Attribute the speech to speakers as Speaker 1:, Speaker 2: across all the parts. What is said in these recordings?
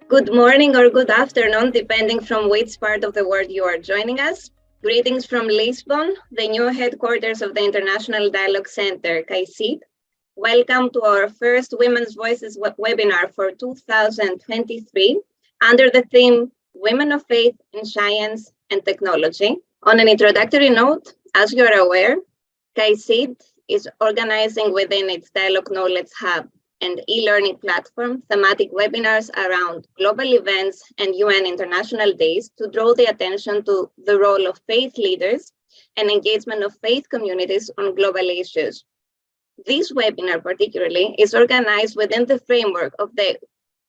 Speaker 1: Good morning or good afternoon, depending from which part of the world you are joining us. Greetings from Lisbon, the new headquarters of the International Dialogue Center, KAICIID. Welcome to our first Women's Voices webinar for 2023 under the theme Women of Faith in Science and Technology. On an introductory note, as you are aware, KAICIID is organizing within its Dialogue Knowledge Hub and e-learning platform thematic webinars around global events and UN International Days to draw the attention to the role of faith leaders and engagement of faith communities on global issues. This webinar particularly is organized within the framework of the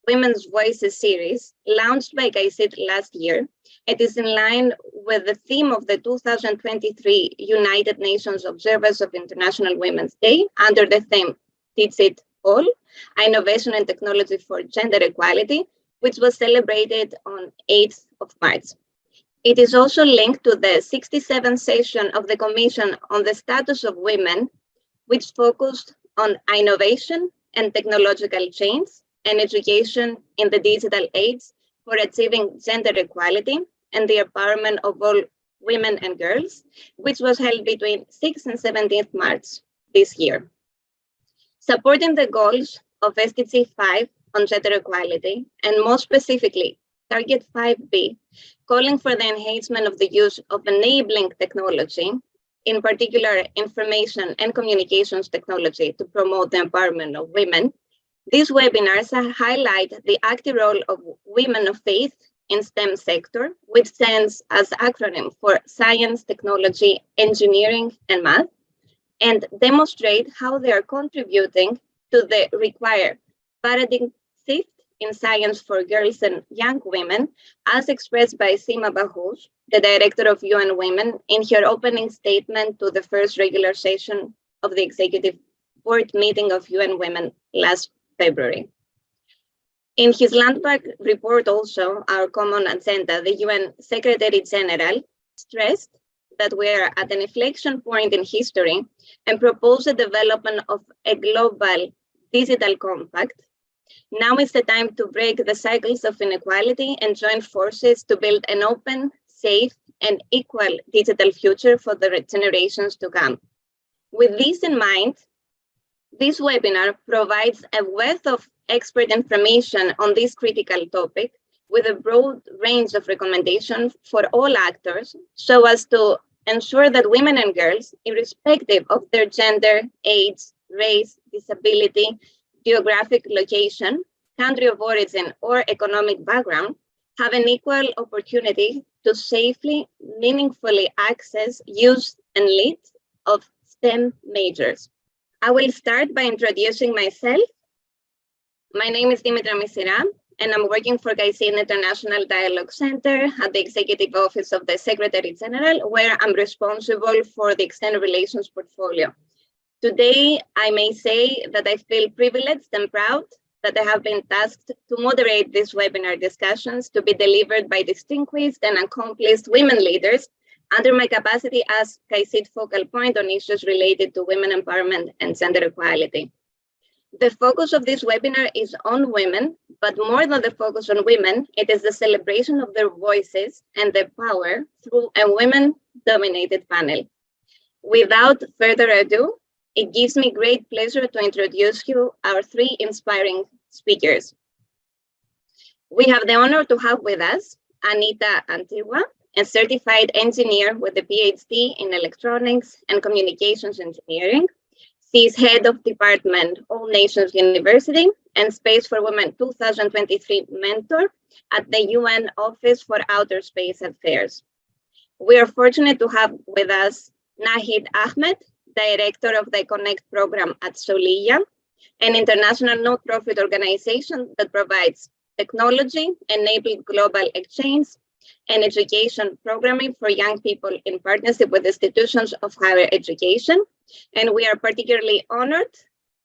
Speaker 1: Women's Voices series launched by KAICIID last year. It is in line with the theme of the 2023 United Nations Observers of International Women's Day under the theme DigitALL, Innovation and Technology for Gender Equality, which was celebrated on 8th of March. It is also linked to the 67th session of the Commission on the Status of Women, which focused on innovation and technological change and education in the digital age for achieving gender equality and the empowerment of all women and girls, which was held between 6th and 17th March this year. Supporting the goals of SDG 5 on gender equality, and more specifically, Target 5B, calling for the enhancement of the use of enabling technology, in particular information and communications technology to promote the empowerment of women, these webinars highlight the active role of women of faith in STEM sector, which stands as acronym for Science, Technology, Engineering, and Math, and demonstrate how they are contributing to the required paradigm shift in science for girls and young women, as expressed by Simona Bahous, the director of UN Women, in her opening statement to the first regular session of the Executive Board meeting of UN Women last February. In his landmark report also, Our Common Agenda, the UN Secretary General stressed that we are at an inflection point in history and proposed the development of a global digital compact. Now is the time to break the cycles of inequality and join forces to build an open, safe, and equal digital future for the generations to come. With this in mind, this webinar provides a wealth of expert information on this critical topic with a broad range of recommendations for all actors so as to ensure that women and girls, irrespective of their gender, age, race, disability, geographic location, country of origin, or economic background, have an equal opportunity to safely, meaningfully access, use, and lead of STEM majors. I will start by introducing myself. My name is Dimitra Misira, and I'm working for KAICIID International Dialogue Center at the Executive Office of the Secretary General, where I'm responsible for the External Relations portfolio. Today, I may say that I feel privileged and proud that I have been tasked to moderate these webinar discussions to be delivered by distinguished and accomplished women leaders under my capacity as KAICIID focal point on issues related to women empowerment and gender equality. The focus of this webinar is on women, but more than the focus on women, it is the celebration of their voices and their power through a women-dominated panel. Without further ado, it gives me great pleasure to introduce you our three inspiring speakers. We have the honor to have with us Anita Antigua, a certified engineer with a PhD in electronics and communications engineering. She is head of department, All Nations University, and Space for Women 2023 mentor at the UN Office for Outer Space Affairs. We are fortunate to have with us Nahid Ahmed, director of the Connect program at Solilla, an international non-profit organization that provides technology-enabled global exchange and education programming for young people in partnership with institutions of higher education. And we are particularly honored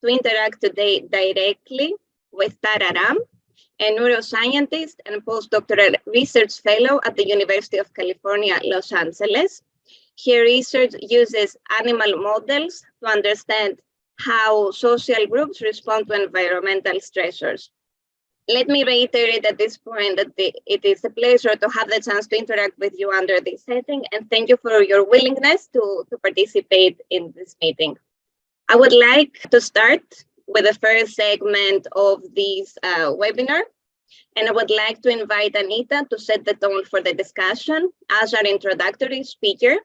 Speaker 1: to interact today directly with Tara Ram, a neuroscientist and postdoctoral research fellow at the University of California, Los Angeles. Her research uses animal models to understand how social groups respond to environmental stressors. Let me reiterate at this point that it is a pleasure to have the chance to interact with you under this setting, and thank you for your willingness to participate in this meeting. I would like to start with the first segment of this webinar, and I would like to invite Anita to set the tone for the discussion as our introductory speaker,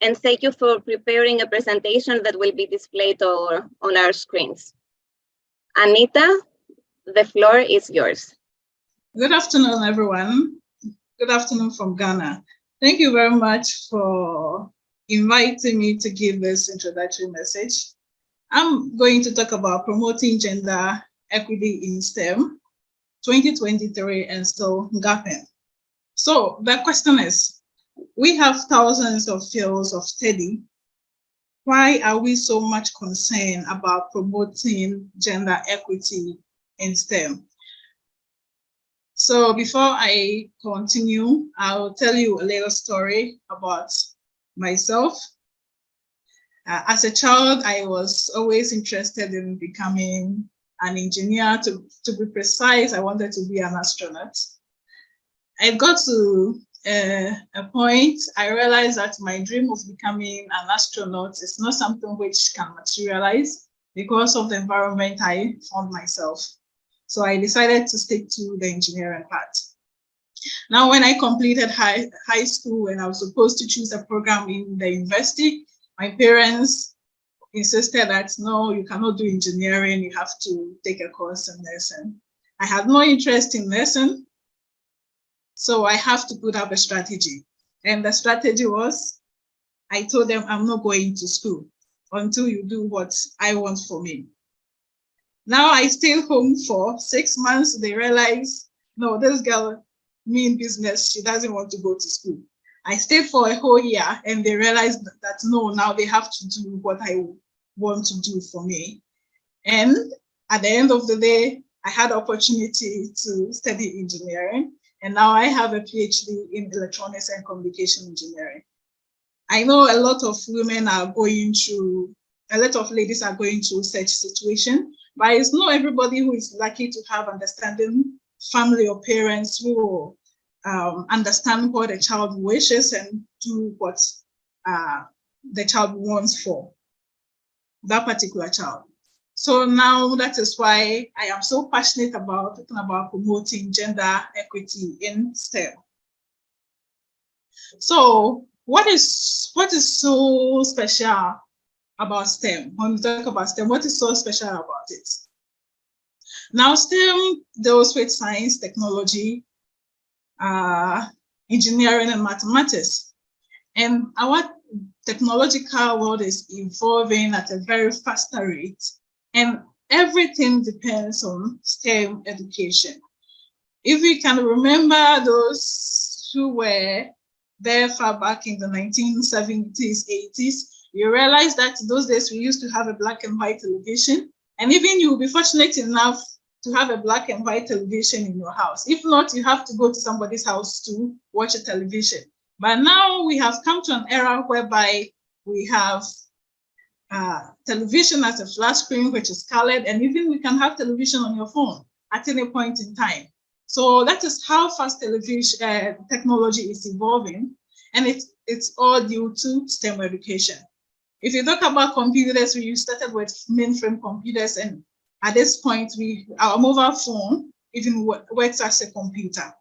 Speaker 1: and thank you for preparing a presentation that will be displayed on our screens. Anita, the floor is yours.
Speaker 2: Good afternoon, everyone. Good afternoon from Ghana. Thank you very much for inviting me to give this introductory message. I'm going to talk about promoting gender equity in STEM 2023 and still gapping. So the question is, we have thousands of fields of study. Why are we so much concerned about promoting gender equity in STEM? So before I continue, I'll tell you a little story about myself. As a child, I was always interested in becoming an engineer. To be precise, I wanted to be an astronaut. I got to a point, I realized that my dream of becoming an astronaut is not something which can materialize because of the environment I found myself. So I decided to stick to the engineering part. Now, when I completed high school and I was supposed to choose a program in the university, my parents insisted that, no, you cannot do engineering, you have to take a course in nursing. I had no interest in nursing, so I have to put up a strategy. And the strategy was, I told them, I'm not going to school until you do what I want for me. Now I stayed home for 6 months. They realized, no, this girl mean business. She doesn't want to go to school. I stayed for a whole year and they realized that no, now they have to do what I want to do for me. And at the end of the day, I had the opportunity to study engineering. And now I have a PhD in electronics and communication engineering. I know a lot of women are going through, a lot of ladies are going through such situation, but it's not everybody who is lucky to have understanding family or parents who will understand what a child wishes and do what the child wants for that particular child. So now that is why I am so passionate about talking about promoting gender equity in STEM. So what is so special about STEM? When we talk about STEM, what is so special about it? Now, STEM deals with science, technology, engineering, and mathematics. And our technological world is evolving at a very faster rate. And everything depends on STEM education. If we can remember those who were there far back in the 1970s, 80s, you realize that those days we used to have a black and white television. And even you'll be fortunate enough to have a black and white television in your house. If not, you have to go to somebody's house to watch a television. But now we have come to an era whereby we have television as a flat screen, which is colored, and even we can have television on your phone at any point in time. So that is how fast television technology is evolving, and it's all due to STEM education. If you talk about computers, we started with mainframe computers, and at this point, our mobile phone even works as a computer.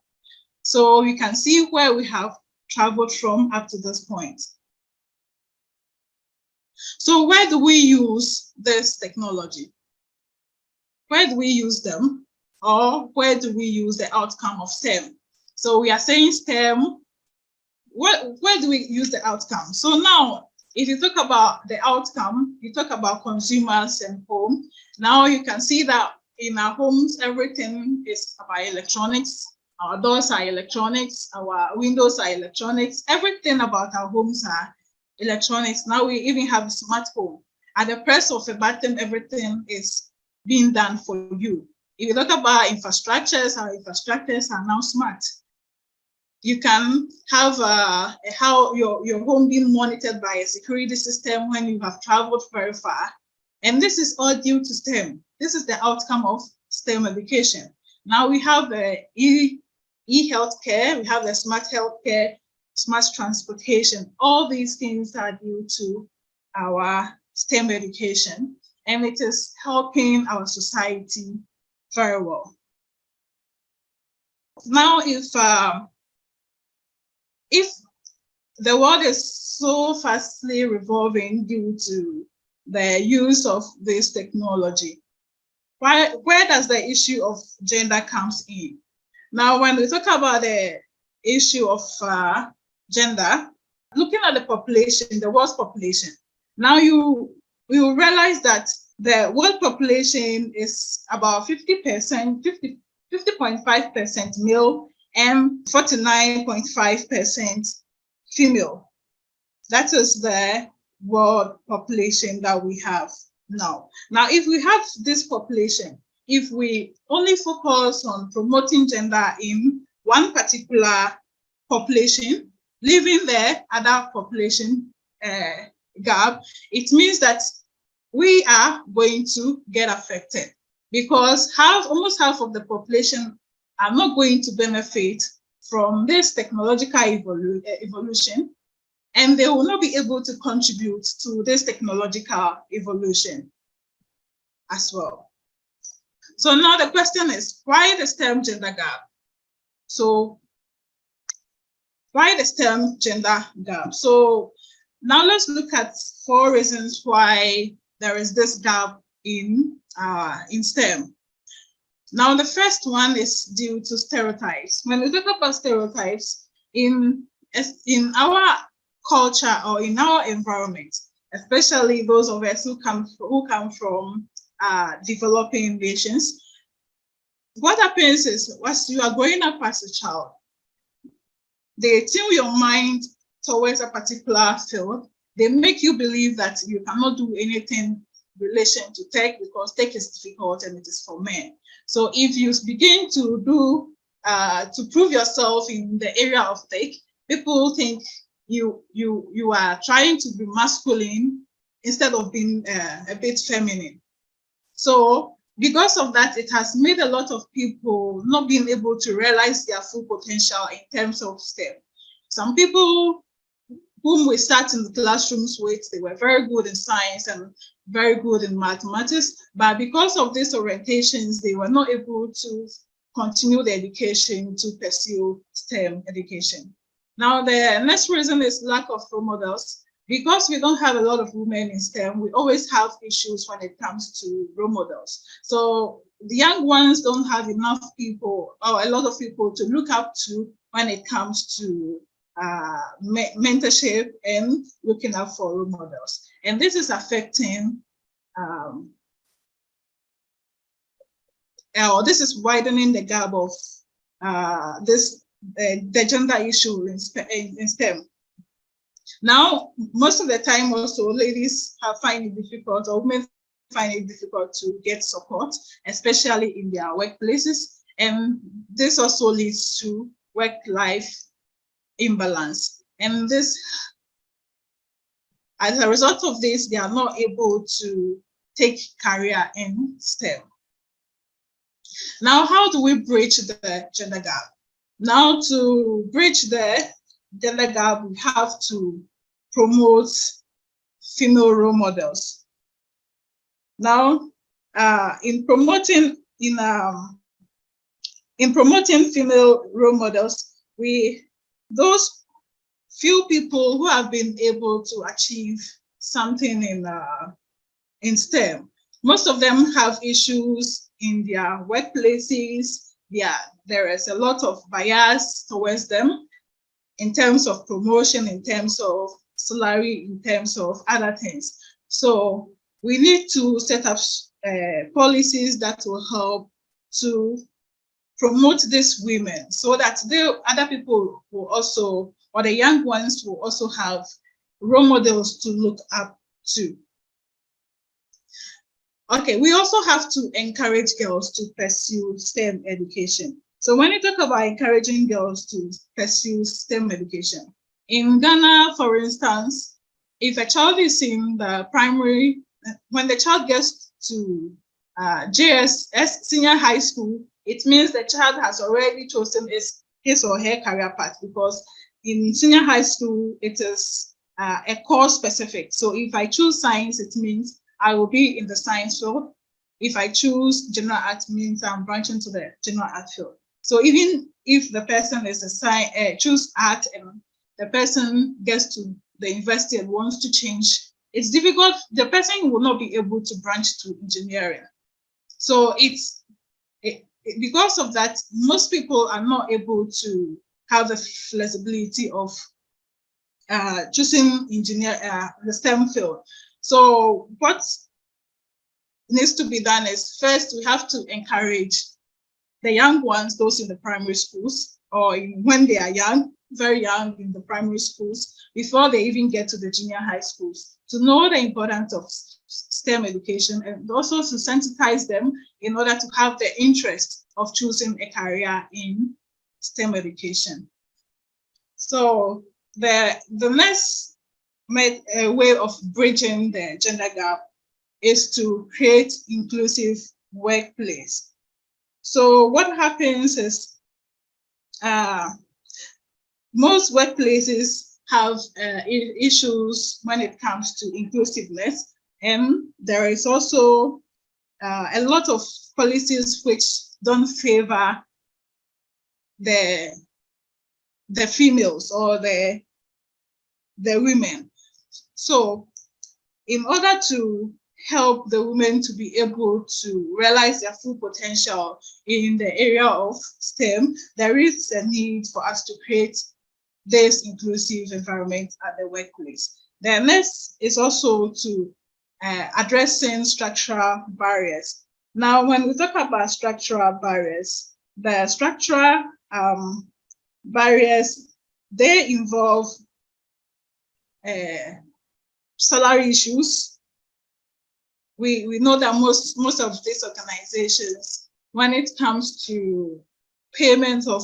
Speaker 2: So you can see where we have traveled from up to this point. So where do we use this technology? Where do we use them? Or where do we use the outcome of STEM? So we are saying STEM, where do we use the outcome? So now, if you talk about the outcome, you talk about consumers and home. Now you can see that in our homes, everything is about electronics. Our doors are electronics, our windows are electronics, everything about our homes are electronics. Now we even have a smart home. At the press of a button, everything is being done for you. If you talk about infrastructures, our infrastructures are now smart. You can have how your home being monitored by a security system when you have traveled very far. And this is all due to STEM. This is the outcome of STEM education. Now we have e-healthcare, we have the smart healthcare, smart transportation. All these things are due to our STEM education, and it is helping our society very well. Now, if the world is so fastly revolving due to the use of this technology, where does the issue of gender comes in? Now, when we talk about the issue of gender, looking at the population, the world's population, now you will realize that the world population is about 50%, 50.5% male and 49.5% female. That is the world population that we have now. Now, if we have this population, if we only focus on promoting gender in one particular population, leaving the other population gap, it means that we are going to get affected, because almost half of the population are not going to benefit from this technological evolution, and they will not be able to contribute to this technological evolution as well. So now the question is, why the STEM gender gap? So why the STEM gender gap? So now let's look at 4 reasons why there is this gap in STEM. Now, the first one is due to stereotypes. When we talk about stereotypes in our culture or in our environment, especially those of us who come from developing nations, what happens is, as you are growing up as a child, they tune your mind towards a particular field. They make you believe that you cannot do anything in relation to tech because tech is difficult and it is for men. So if you begin to prove yourself in the area of tech, people think you are trying to be masculine instead of being a bit feminine. So because of that, it has made a lot of people not being able to realize their full potential in terms of STEM. Some people whom we start in the classrooms with, they were very good in science and very good in mathematics, but because of these orientations, they were not able to continue the education to pursue STEM education. Now, the next reason is lack of role models. Because we don't have a lot of women in STEM, we always have issues when it comes to role models. So the young ones don't have enough people or a lot of people to look up to when it comes to mentorship and looking out for role models. And this is affecting, this is widening the gap of the gender issue in STEM. Now, most of the time also, ladies find it difficult, or women find it difficult to get support, especially in their workplaces. And this also leads to work-life imbalance. And this, as a result of this, they are not able to take career in STEM. Now, how do we bridge the gender gap? Now, to bridge the gender gap, we have to promote female role models. Now, in promoting female role models, those few people who have been able to achieve something in STEM, most of them have issues in their workplaces. There is a lot of bias towards them in terms of promotion, in terms of salary, in terms of other things. So we need to set up policies that will help to promote these women so that other people will also, or the young ones will also have role models to look up to. Okay, we also have to encourage girls to pursue STEM education. So when you talk about encouraging girls to pursue STEM education, in Ghana, for instance, if a child is in the primary, when the child gets to JSS, senior high school, it means the child has already chosen his or her career path, because in senior high school, it is a course specific. So if I choose science, it means I will be in the science field. If I choose general art, means I'm branching to the general art field. So even if the person is choose art and the person gets to the university and wants to change, it's difficult. The person will not be able to branch to engineering. So because of that, most people are not able to have the flexibility of choosing the STEM field. So what needs to be done is, first we have to encourage the young ones, those in the primary schools, or when they are young, very young in the primary schools, before they even get to the junior high schools, to know the importance of STEM education, and also to sensitize them in order to have the interest of choosing a career in STEM education. So the next way of bridging the gender gap is to create inclusive workplace. So what happens is most workplaces have issues when it comes to inclusiveness, and there is also a lot of policies which don't favor the females or the women. So in order to help the women to be able to realize their full potential in the area of STEM, there is a need for us to create this inclusive environment at the workplace. The next is also to addressing structural barriers. Now, when we talk about structural barriers, the structural barriers, they involve salary issues. We know that most of these organizations, when it comes to payment of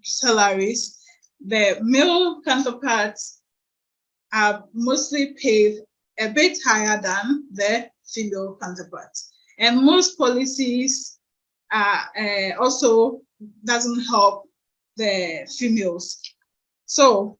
Speaker 2: salaries, the male counterparts are mostly paid a bit higher than the female counterparts. And most policies also doesn't help the females. So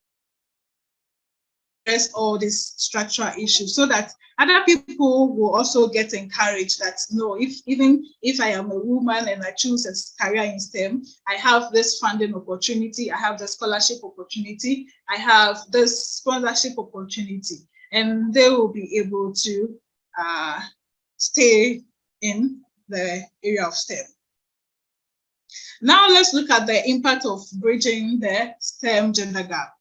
Speaker 2: address all these structural issues so that other people will also get encouraged that no, even if I am a woman and I choose a career in STEM, I have this funding opportunity, I have the scholarship opportunity, I have this sponsorship opportunity, and they will be able to stay in the area of STEM. Now let's look at the impact of bridging the STEM gender gap.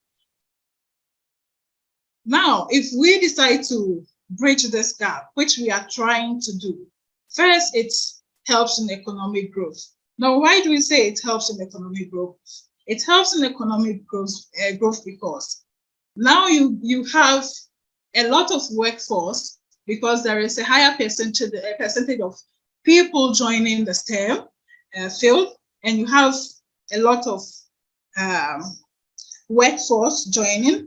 Speaker 2: Now, if we decide to bridge this gap, which we are trying to do, first, it helps in economic growth. Now, why do we say it helps in economic growth? It helps in economic growth because now you have a lot of workforce, because there is a higher percentage of people joining the STEM field, and you have a lot of workforce joining.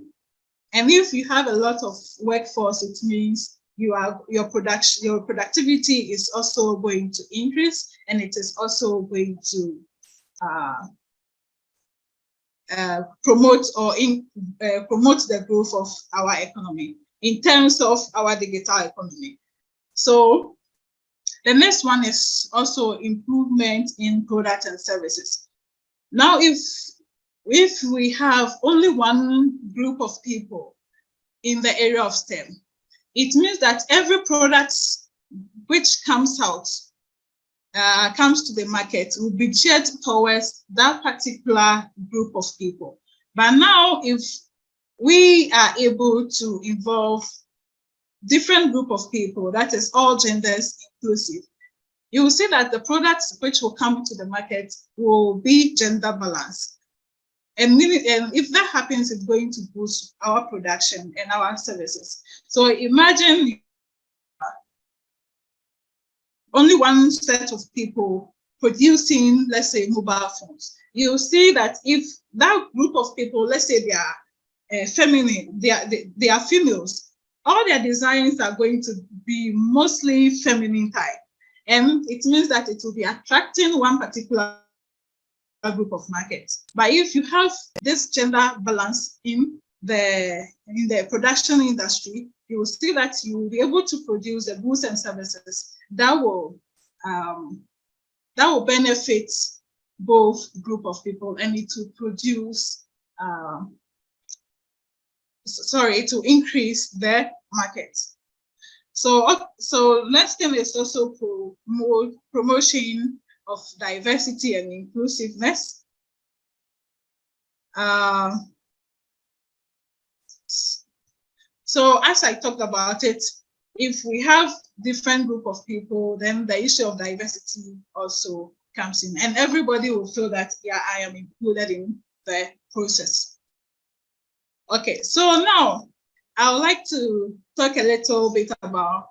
Speaker 2: And if you have a lot of workforce, it means your productivity is also going to increase, and it is also going to promote the growth of our economy in terms of our digital economy. So the next one is also improvement in products and services. Now, if we have only one group of people in the area of STEM, it means that every product which comes out, comes to the market, will be geared towards that particular group of people. But now, if we are able to involve different group of people, that is all genders inclusive, you will see that the products which will come to the market will be gender balanced. And if that happens, it's going to boost our production and our services. So imagine only one set of people producing, let's say, mobile phones. You'll see that if that group of people, let's say they are feminine, they are females, all their designs are going to be mostly feminine type. And it means that it will be attracting one particular group of markets. But if you have this gender balance in the production industry, you will see that you will be able to produce the goods and services that will benefit both group of people, and it will produce it will increase the market. So next thing is also promotion of diversity and inclusiveness. So as I talked about it, if we have different group of people, then the issue of diversity also comes in, and everybody will feel that, yeah, I am included in the process. Okay, so now I would like to talk a little bit about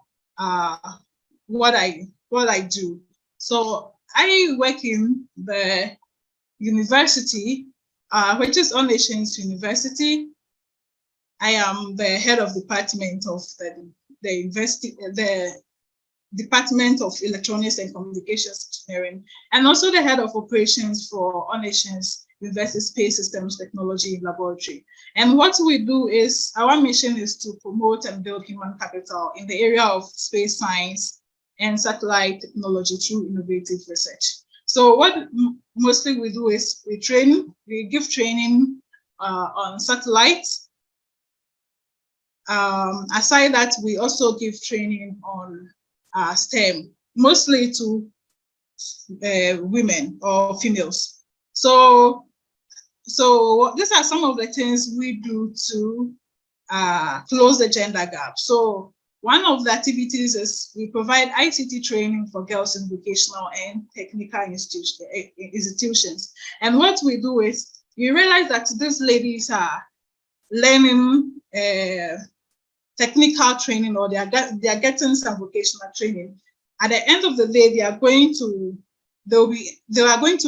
Speaker 2: what I do. So I work in the university, which is All Nations University. I am the head of department of the Department of Electronics and Communications Engineering, and also the head of operations for All Nations University Space Systems Technology Laboratory. And what we do is, our mission is to promote and build human capital in the area of space science and satellite technology through innovative research. So what mostly we do is we give training on satellites. Aside that, we also give training on STEM, mostly to women or females. So these are some of the things we do to close the gender gap. So one of the activities is we provide ICT training for girls in vocational and technical institutions. And what we do is, you realize that these ladies are learning technical training, or they are getting some vocational training. At the end of the day, they are going to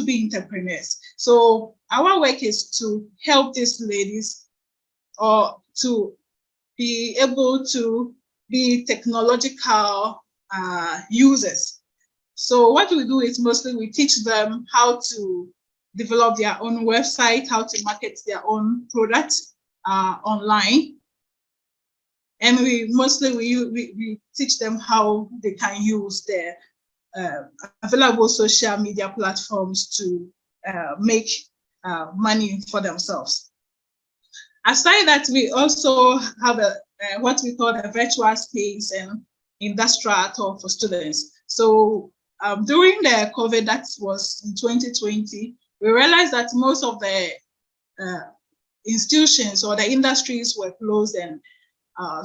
Speaker 2: be entrepreneurs. So our work is to help these ladies, or to be able to be technological users. So what we do is, mostly we teach them how to develop their own website, how to market their own products online. And we teach them how they can use their available social media platforms to make money for themselves. Aside that, we also have what we call a virtual space and industrial tour for students. So during the COVID, that was in 2020, we realized that most of the institutions or the industries were closed, and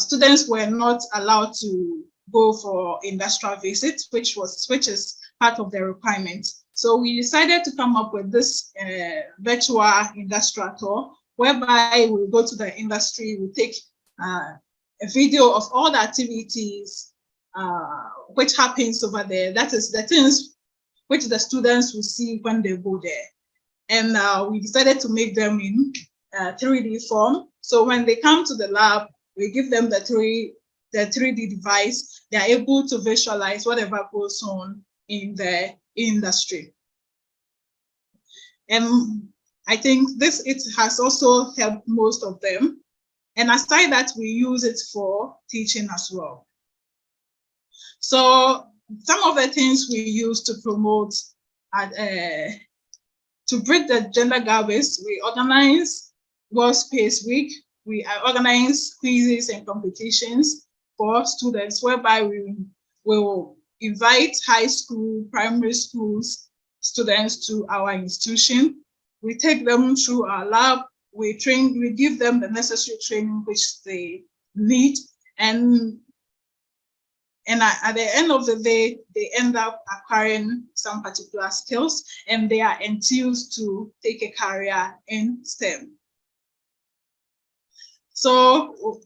Speaker 2: students were not allowed to go for industrial visits, which is part of the requirement. So we decided to come up with this virtual industrial tour, whereby we go to the industry, we take a video of all the activities which happens over there. That is the things which the students will see when they go there. And we decided to make them in 3D form. So when they come to the lab, we give them the 3D device. They are able to visualize whatever goes on in the industry. And I think it has also helped most of them. And aside that, we use it for teaching as well. So some of the things we use to promote, to break the gender gap is, we organize World Space Week. We organize quizzes and competitions for students, whereby we will invite high school, primary schools students to our institution. We take them through our lab. We give them the necessary training which they need, and at the end of the day, they end up acquiring some particular skills, and they are enthused to take a career in STEM. So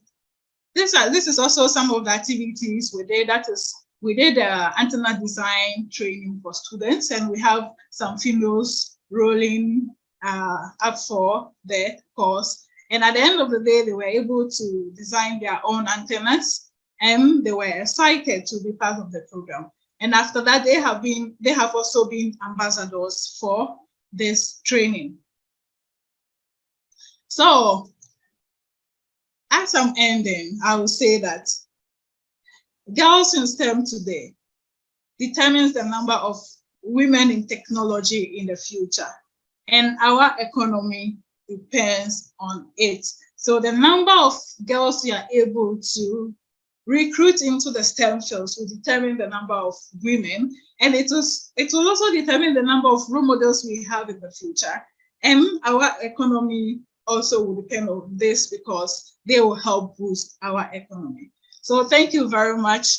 Speaker 2: this is also some of the activities we did. That is, we did antenna design training for students, and we have some females rolling up for the course. And at the end of the day, they were able to design their own antennas, and they were excited to be part of the program. And after that, they have also been ambassadors for this training. So as I'm ending, I will say that girls in STEM today determines the number of women in technology in the future, and our economy depends on it. So the number of girls we are able to recruit into the STEM fields will determine the number of women, and it will also determine the number of role models we have in the future. And our economy also will depend on this because they will help boost our economy. So thank you very much.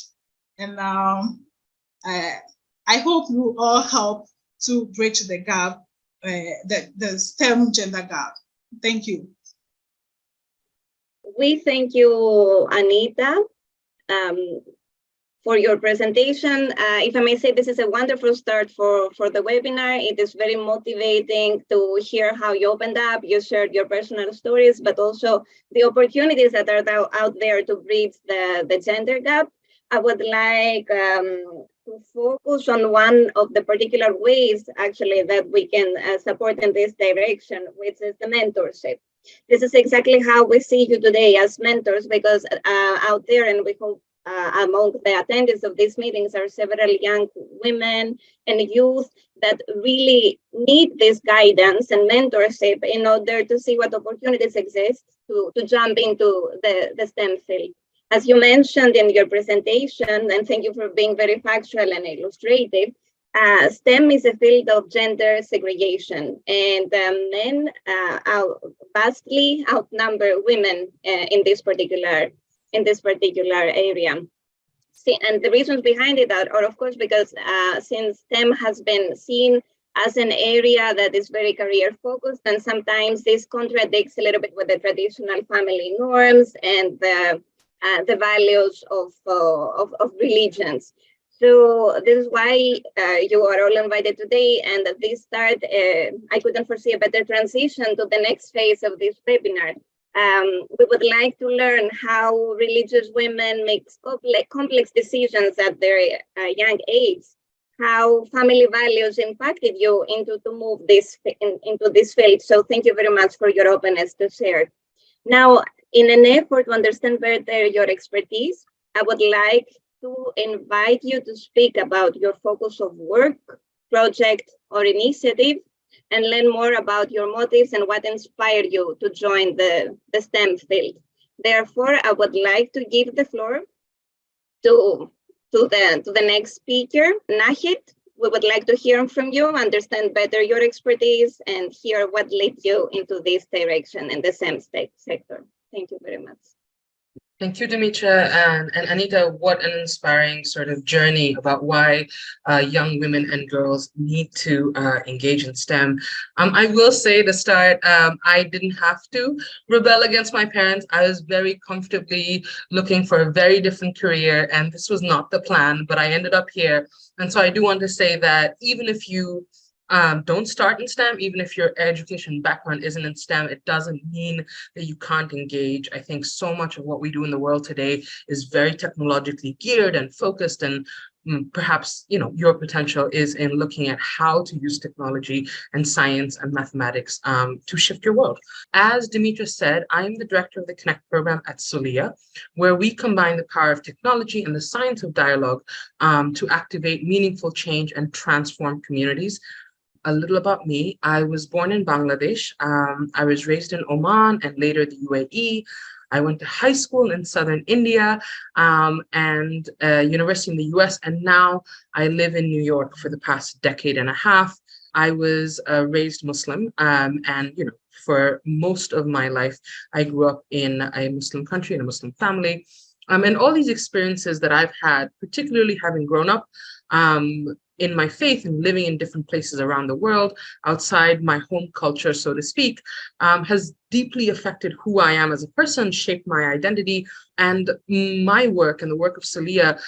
Speaker 2: And I hope you all help to bridge the gap, the STEM gender gap. Thank you.
Speaker 1: We thank you, Anita, for your presentation. If I may say, this is a wonderful start for the webinar. It is very motivating to hear how you opened up, you shared your personal stories, but also the opportunities that are out there to bridge the gender gap. I would like to focus on one of the particular ways, actually, that we can support in this direction, which is the mentorship. This is exactly how we see you today as mentors, because out there, and we hope among the attendees of these meetings are several young women and youth that really need this guidance and mentorship in order to see what opportunities exist to jump into the STEM field. As you mentioned in your presentation, and thank you for being very factual and illustrative, STEM is a field of gender segregation, and men vastly outnumber women in this particular area. See, and the reasons behind it are of course, because since STEM has been seen as an area that is very career focused, and sometimes this contradicts a little bit with the traditional family norms and the values of religions. So this is why you are all invited today. And at this start, I couldn't foresee a better transition to the next phase of this webinar. We would like to learn how religious women make complex decisions at their young age, how family values impacted you into this field. So thank you very much for your openness to share. Now, in an effort to understand better your expertise, I would like to invite you to speak about your focus of work, project, or initiative, and learn more about your motives and what inspired you to join the STEM field. Therefore, I would like to give the floor to the next speaker, Nahid. We would like to hear from you, understand better your expertise, and hear what led you into this direction in the STEM sector. Thank you very much.
Speaker 3: Thank you, Dimitra, and Anita. What an inspiring sort of journey about why young women and girls need to engage in STEM. I will say to start, I didn't have to rebel against my parents. I was very comfortably looking for a very different career, and this was not the plan, but I ended up here. And so I do want to say that even if you don't start in STEM, even if your education background isn't in STEM, it doesn't mean that you can't engage. I think so much of what we do in the world today is very technologically geared and focused, and perhaps your potential is in looking at how to use technology and science and mathematics to shift your world. As Dimitra said, I'm the director of the Connect program at Solia, where we combine the power of technology and the science of dialogue to activate meaningful change and transform communities. A little about me. I was born in Bangladesh. I was raised in Oman and later the UAE. I went to high school in southern India and university in the US, and now I live in New York for the past decade and a half. I was raised Muslim, and for most of my life, I grew up in a Muslim country, in a Muslim family. And all these experiences that I've had, particularly having grown up in my faith and living in different places around the world, outside my home culture, so to speak, has deeply affected who I am as a person, shaped my identity. And my work and the work of Solia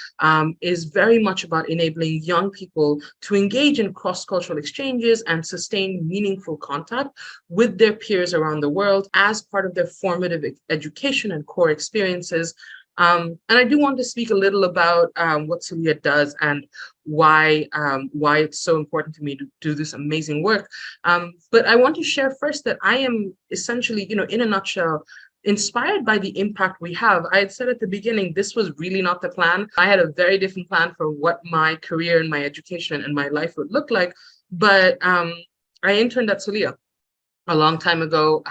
Speaker 3: is very much about enabling young people to engage in cross-cultural exchanges and sustain meaningful contact with their peers around the world as part of their formative education and core experiences. And I do want to speak a little about what Celia does and why it's so important to me to do this amazing work. But I want to share first that I am essentially, in a nutshell, inspired by the impact we have. I had said at the beginning, this was really not the plan. I had a very different plan for what my career and my education and my life would look like. But I interned at Celia a long time ago.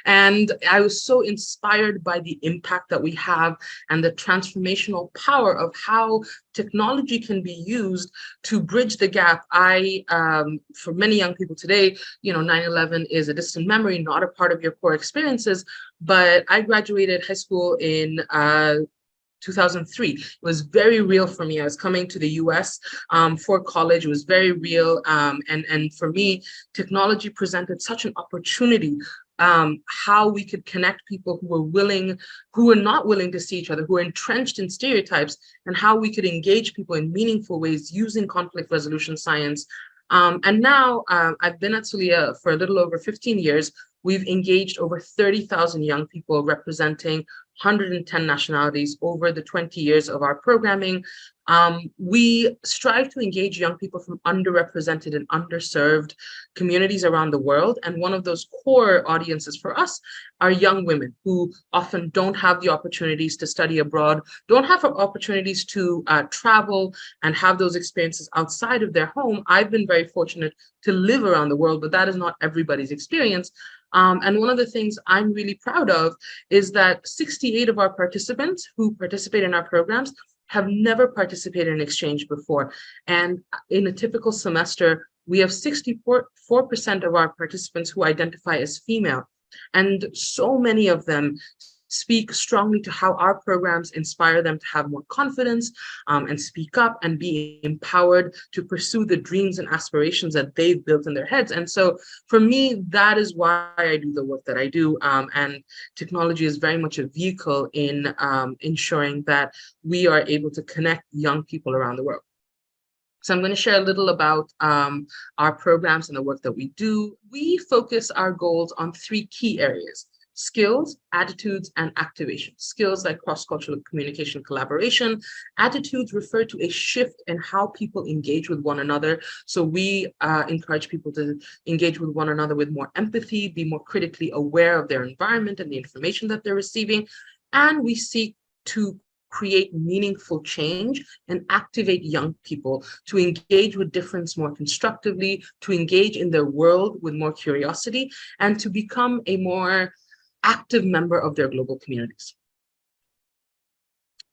Speaker 3: And I was so inspired by the impact that we have and the transformational power of how technology can be used to bridge the gap. For many young people today, 9/11 is a distant memory, not a part of your core experiences. But I graduated high school in 2003. It was very real for me. I was coming to the US for college. It was very real. And for me, technology presented such an opportunity, how we could connect people who were not willing to see each other, who were entrenched in stereotypes, and how we could engage people in meaningful ways using conflict resolution science. And now I've been at Celia for a little over 15 years. We've engaged over 30,000 young people representing 110 nationalities over the 20 years of our programming. We strive to engage young people from underrepresented and underserved communities around the world. And one of those core audiences for us are young women who often don't have the opportunities to study abroad, don't have opportunities to travel and have those experiences outside of their home. I've been very fortunate to live around the world, but that is not everybody's experience. And one of the things I'm really proud of is that 68 of our participants who participate in our programs have never participated in exchange before. And in a typical semester, we have 64% of our participants who identify as female. And so many of them speak strongly to how our programs inspire them to have more confidence and speak up and be empowered to pursue the dreams and aspirations that they've built in their heads. And so for me, that is why I do the work that I do. And technology is very much a vehicle in ensuring that we are able to connect young people around the world. So I'm going to share a little about our programs and the work that we do. We focus our goals on 3 key areas: skills, attitudes, and activation. Skills like cross-cultural communication, collaboration. Attitudes refer to a shift in how people engage with one another. So we encourage people to engage with one another with more empathy, be more critically aware of their environment and the information that they're receiving. And we seek to create meaningful change and activate young people to engage with difference more constructively, to engage in their world with more curiosity, and to become a more active member of their global communities.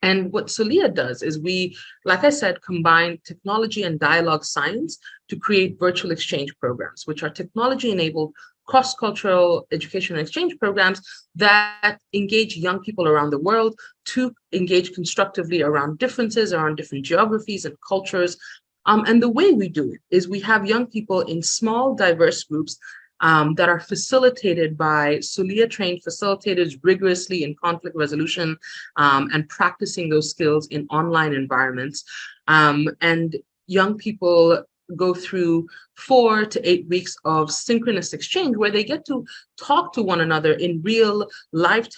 Speaker 3: And what Celia does is we, like I said, combine technology and dialogue science to create virtual exchange programs, which are technology-enabled cross-cultural education and exchange programs that engage young people around the world to engage constructively around differences, around different geographies and cultures. And the way we do it is we have young people in small, diverse groups that are facilitated by Celia-trained facilitators rigorously in conflict resolution and practicing those skills in online environments. And young people go through 4 to 8 weeks of synchronous exchange where they get to talk to one another in real life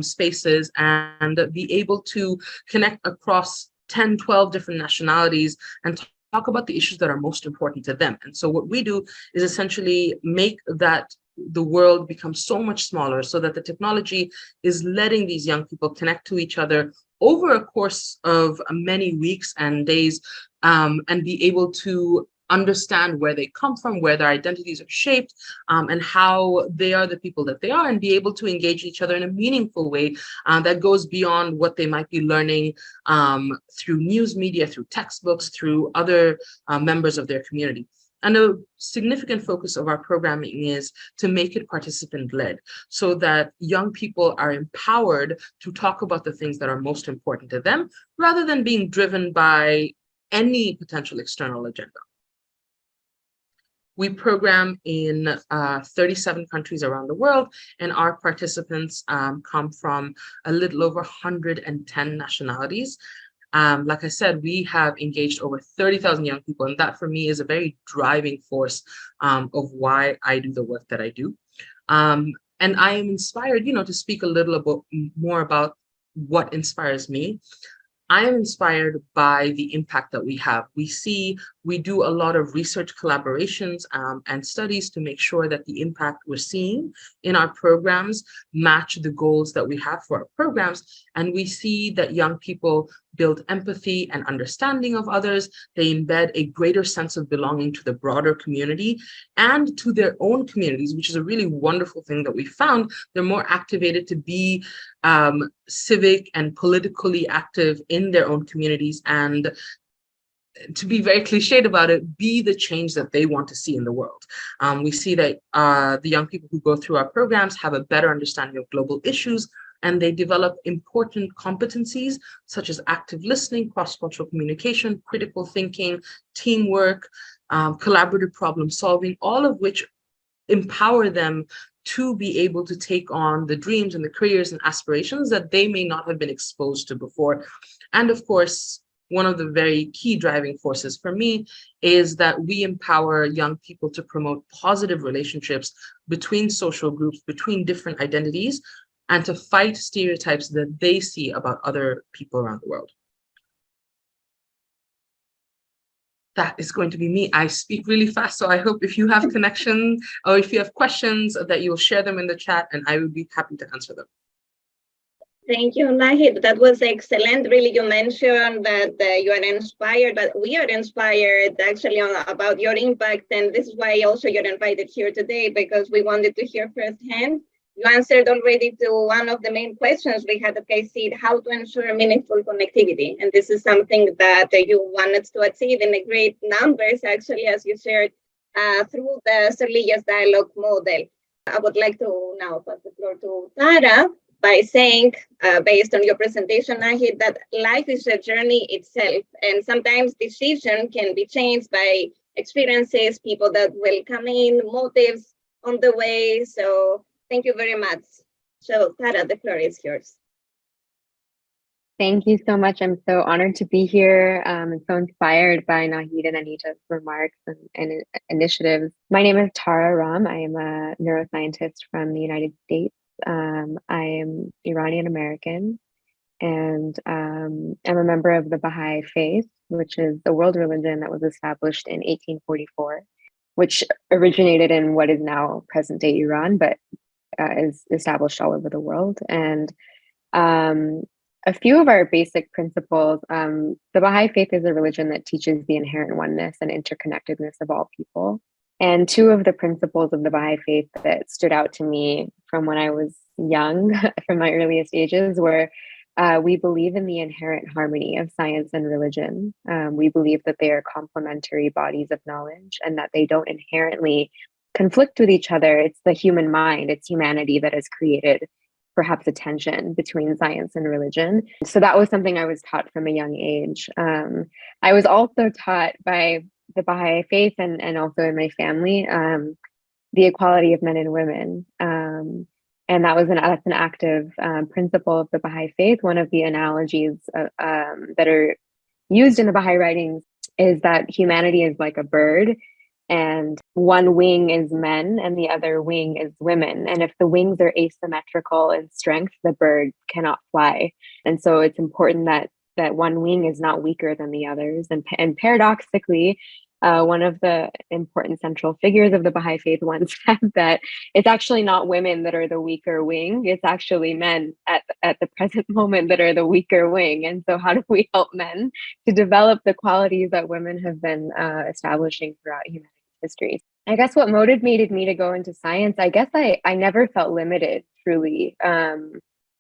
Speaker 3: spaces and be able to connect across 10, 12 different nationalities and talk about the issues that are most important to them. And so what we do is essentially make that the world become so much smaller so that the technology is letting these young people connect to each other over a course of many weeks and days and be able to understand where they come from, where their identities are shaped, and how they are the people that they are, and be able to engage each other in a meaningful way that goes beyond what they might be learning through news media, through textbooks, through other members of their community. And a significant focus of our programming is to make it participant-led so that young people are empowered to talk about the things that are most important to them rather than being driven by any potential external agenda. We program in 37 countries around the world, and our participants come from a little over 110 nationalities. Like I said, we have engaged over 30,000 young people, and that for me is a very driving force of why I do the work that I do. And I am inspired, to speak a little more about what inspires me. I am inspired by the impact that we have. We do a lot of research collaborations and studies to make sure that the impact we're seeing in our programs match the goals that we have for our programs. And we see that young people build empathy and understanding of others. They embed a greater sense of belonging to the broader community and to their own communities, which is a really wonderful thing that we found. They're more activated to be civic and politically active in their own communities, and to be very cliched about it, be the change that they want to see in the world. We see that the young people who go through our programs have a better understanding of global issues, and they develop important competencies such as active listening, cross-cultural communication, critical thinking, teamwork, collaborative problem solving, all of which empower them to be able to take on the dreams and the careers and aspirations that they may not have been exposed to before. And of course, one of the very key driving forces for me is that we empower young people to promote positive relationships between social groups, between different identities, and to fight stereotypes that they see about other people around the world. That is going to be me. I speak really fast, so I hope if you have connections or if you have questions that you'll share them in the chat, and I would be happy to answer them.
Speaker 1: Thank you, Nahid. That was excellent. Really, you mentioned that you are inspired, but we are inspired actually about your impact. And this is why also you're invited here today, because we wanted to hear firsthand. You answered already to one of the main questions we had at KAICIID, how to ensure meaningful connectivity. And this is something that you wanted to achieve in a great numbers, actually, as you shared through the Serlillas dialogue model. I would like to now pass the floor to Tara by saying, based on your presentation, Nahid, that life is a journey itself. And sometimes decision can be changed by experiences, people that will come in, motives on the way. So thank you very much. So Tara, the floor is yours.
Speaker 4: Thank you so much. I'm so honored to be here and so inspired by Nahid and Anita's remarks and initiatives. My name is Tara Ram. I am a neuroscientist from the United States. I am Iranian American, and I'm a member of the Baha'i Faith, which is the world religion that was established in 1844, which originated in what is now present-day Iran, but is established all over the world. And a few of our basic principles, the Baha'i Faith is a religion that teaches the inherent oneness and interconnectedness of all people. And two of the principles of the Baha'i Faith that stood out to me from when I was young, from my earliest ages, were we believe in the inherent harmony of science and religion. We believe that they are complementary bodies of knowledge and that they don't inherently conflict with each other. It's the human mind, it's humanity that has created perhaps a tension between science and religion. So that was something I was taught from a young age. I was also taught by the Baha'i Faith and also in my family, the equality of men and women. And that's an active principle of the Baha'i Faith. One of the analogies that are used in the Baha'i writings is that humanity is like a bird, and one wing is men and the other wing is women. And if the wings are asymmetrical in strength, the bird cannot fly. And so it's important that one wing is not weaker than the others. And paradoxically, one of the important central figures of the Baha'i Faith once said that it's actually not women that are the weaker wing, it's actually men at the present moment that are the weaker wing. And so how do we help men to develop the qualities that women have been establishing throughout humanity's history? I guess what motivated me to go into science, I guess I never felt limited, truly.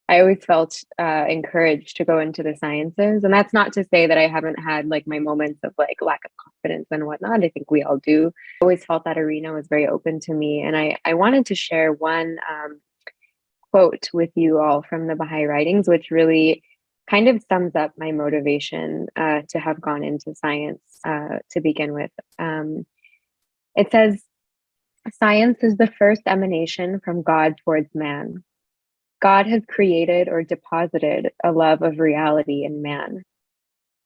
Speaker 4: I always felt encouraged to go into the sciences. And that's not to say that I haven't had like my moments of like lack of confidence and whatnot. I think we all do. I always felt that arena was very open to me. And I wanted to share one quote with you all from the Baha'i writings, which really kind of sums up my motivation to have gone into science to begin with. It says, "Science is the first emanation from God towards man. God has created or deposited a love of reality in man.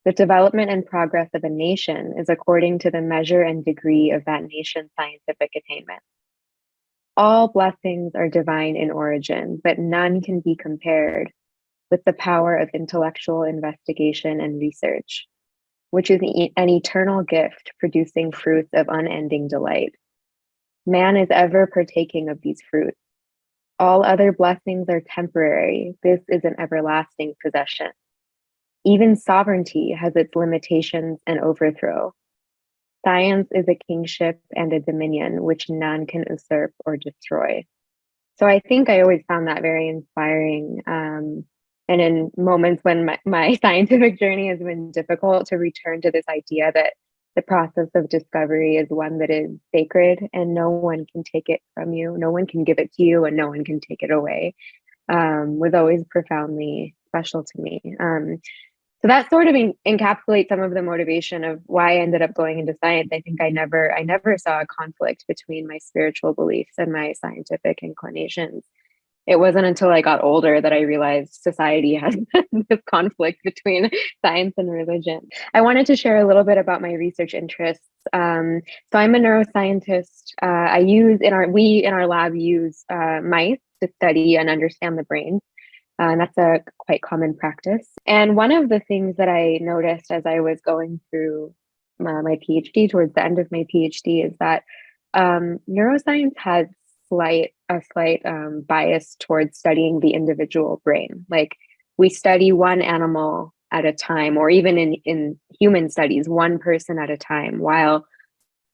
Speaker 4: The development and progress of a nation is according to the measure and degree of that nation's scientific attainment. All blessings are divine in origin, but none can be compared with the power of intellectual investigation and research, which is an eternal gift producing fruits of unending delight. Man is ever partaking of these fruits. All other blessings are temporary. This is an everlasting possession. Even sovereignty has its limitations and overthrow. Science is a kingship and a dominion which none can usurp or destroy. So I think I always found that very inspiring. And in moments when my scientific journey has been difficult, to return to this idea that the process of discovery is one that is sacred and no one can take it from you. No one can give it to you and no one can take it away, was always profoundly special to me. So that sort of encapsulates some of the motivation of why I ended up going into science. I think I never saw a conflict between my spiritual beliefs and my scientific inclinations. It wasn't until I got older that I realized society has this conflict between science and religion. I wanted to share a little bit about my research interests. So I'm a neuroscientist. We in our lab use mice to study and understand the brain. And that's a quite common practice. And one of the things that I noticed as I was going through my PhD, towards the end of my PhD, is that neuroscience has a slight bias towards studying the individual brain. Like, we study one animal at a time, or even in human studies, one person at a time, while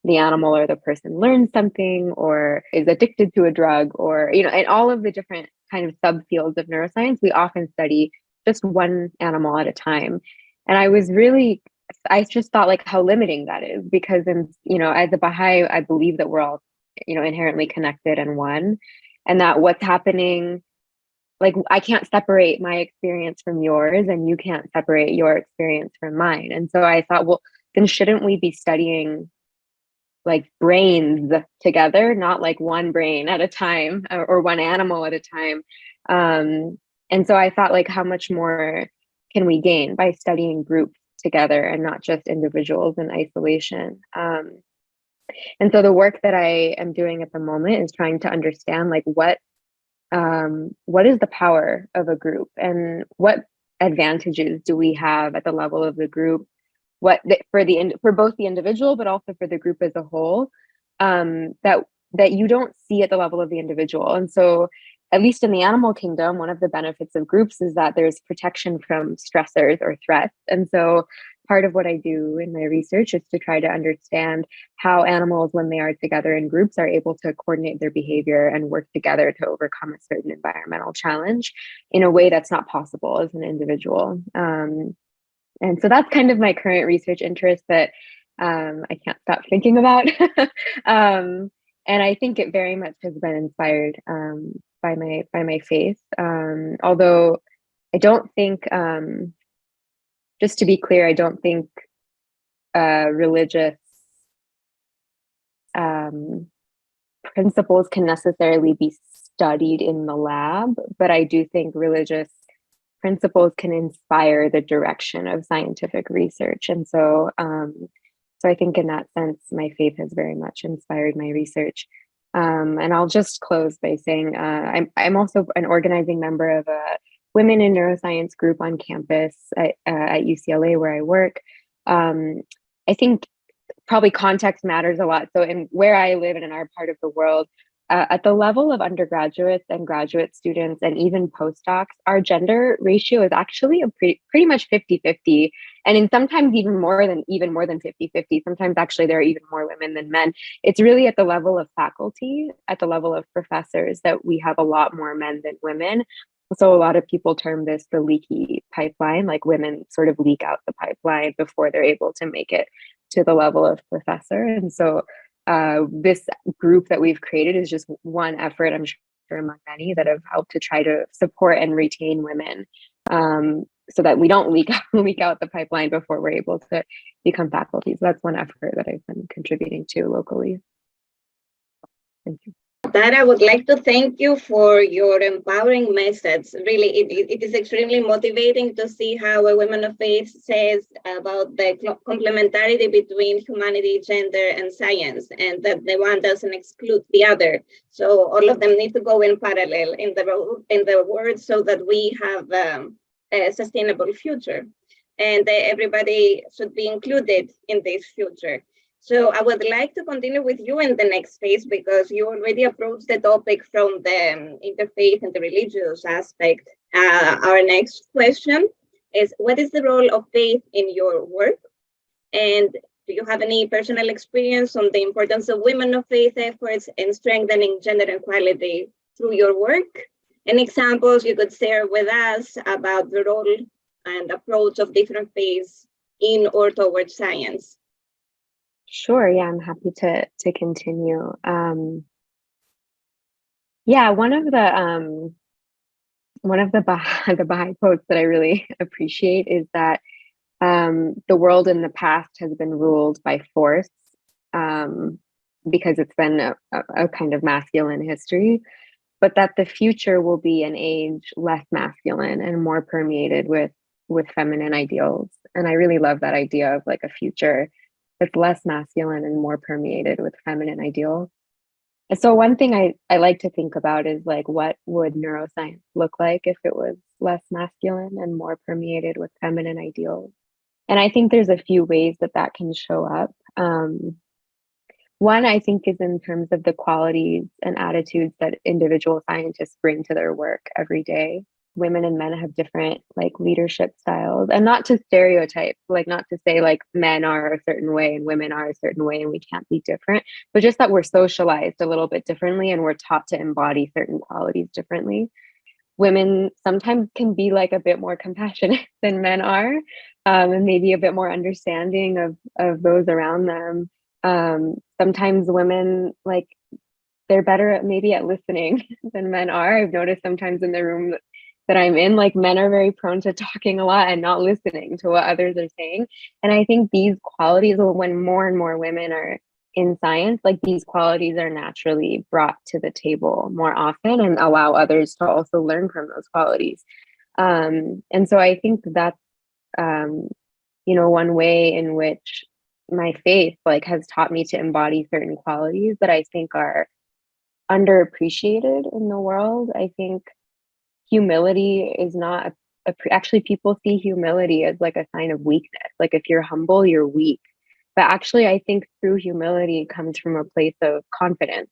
Speaker 4: the animal or the person learns something or is addicted to a drug, or, and all of the different kind of subfields of neuroscience, we often study just one animal at a time. And I just thought like how limiting that is, because as a Baha'i, I believe that we're all, inherently connected and one, and that what's happening, like, I can't separate my experience from yours and you can't separate your experience from mine. And so I thought, well, then shouldn't we be studying like brains together, not like one brain at a time or one animal at a time? And so I thought, like, how much more can we gain by studying groups together and not just individuals in isolation? And so the work that I am doing at the moment is trying to understand, like, what is the power of a group, and what advantages do we have at the level of the group, for both the individual but also for the group as a whole, that you don't see at the level of the individual. And so, at least in the animal kingdom, one of the benefits of groups is that there's protection from stressors or threats. And so part of what I do in my research is to try to understand how animals, when they are together in groups, are able to coordinate their behavior and work together to overcome a certain environmental challenge in a way that's not possible as an individual. And so that's kind of my current research interest that I can't stop thinking about. And I think it very much has been inspired by my faith. Although I don't think, just to be clear, I don't think religious principles can necessarily be studied in the lab, but I do think religious principles can inspire the direction of scientific research. And so, so I think in that sense, my faith has very much inspired my research. And I'll just close by saying I'm also an organizing member of a Women in Neuroscience group on campus at UCLA, where I work. I think probably context matters a lot. So in where I live and in our part of the world, at the level of undergraduates and graduate students and even postdocs, our gender ratio is actually pretty much 50-50. And in sometimes even more than 50-50. Sometimes actually there are even more women than men. It's really at the level of faculty, at the level of professors, that we have a lot more men than women. So a lot of people term this the leaky pipeline, like women sort of leak out the pipeline before they're able to make it to the level of professor. And so this group that we've created is just one effort, I'm sure, among many that have helped to try to support and retain women, so that we don't leak out the pipeline before we're able to become faculty. So that's one effort that I've been contributing to locally. Thank you.
Speaker 1: That I would like to thank you for your empowering message. Really, it is extremely motivating to see how a woman of faith says about the complementarity between humanity, gender, and science, and that the one doesn't exclude the other. So all of them need to go in parallel in the world, so that we have sustainable future. And everybody should be included in this future. So I would like to continue with you in the next phase, because you already approached the topic from the interfaith and the religious aspect. Our next question is, what is the role of faith in your work? And do you have any personal experience on the importance of women of faith efforts in strengthening gender equality through your work? Any examples you could share with us about the role and approach of different faiths in or towards science?
Speaker 4: Sure. Yeah, I'm happy to continue. Yeah, one of the the Baha'i quotes that I really appreciate is that the world in the past has been ruled by force, because it's been a kind of masculine history, but that the future will be an age less masculine and more permeated with feminine ideals. And I really love that idea of like a future that's less masculine and more permeated with feminine ideals. And so one thing I like to think about is like, what would neuroscience look like if it was less masculine and more permeated with feminine ideals? And I think there's a few ways that can show up. One, I think, is in terms of the qualities and attitudes that individual scientists bring to their work every day. Women and men have different like leadership styles, and not to stereotype, like not to say like men are a certain way and women are a certain way and we can't be different, but just that we're socialized a little bit differently and we're taught to embody certain qualities differently. Women sometimes can be like a bit more compassionate than men are, and maybe a bit more understanding of those around them. Sometimes women, like, they're better at maybe at listening than men are. I've noticed sometimes in the room that I'm in, like, men are very prone to talking a lot and not listening to what others are saying. And I think these qualities, when more and more women are in science, like, these qualities are naturally brought to the table more often and allow others to also learn from those qualities. And so I think that's, one way in which my faith like has taught me to embody certain qualities that I think are underappreciated in the world. I think humility is not actually, people see humility as like a sign of weakness. Like, if you're humble, you're weak. But actually, I think through humility comes from a place of confidence.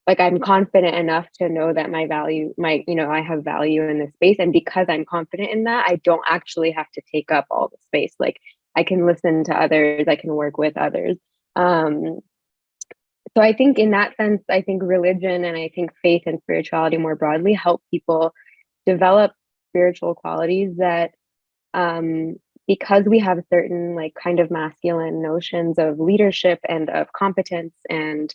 Speaker 4: Like, I'm confident enough to know that I have value in this space. And because I'm confident in that, I don't actually have to take up all the space. Like, I can listen to others, I can work with others. So I think in that sense, I think religion and I think faith and spirituality more broadly help people develop spiritual qualities that, because we have certain like kind of masculine notions of leadership and of competence and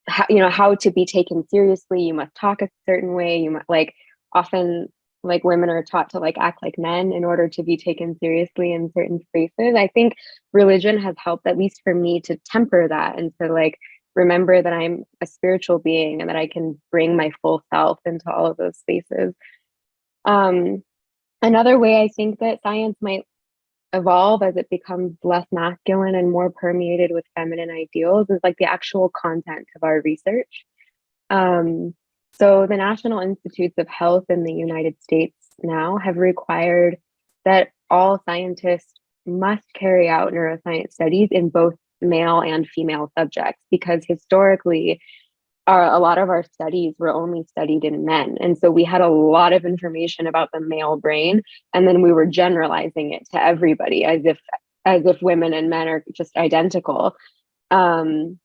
Speaker 4: how to be taken seriously, you must talk a certain way, you must, like, often like women are taught to like act like men in order to be taken seriously in certain spaces. I think religion has helped, at least for me, to temper that and to like remember that I'm a spiritual being and that I can bring my full self into all of those spaces. Another way I think that science might evolve as it becomes less masculine and more permeated with feminine ideals is like the actual content of our research. So the National Institutes of Health in the United States now have required that all scientists must carry out neuroscience studies in both male and female subjects, because historically, a lot of our studies were only studied in men. And so we had a lot of information about the male brain, and then we were generalizing it to everybody as if women and men are just identical. And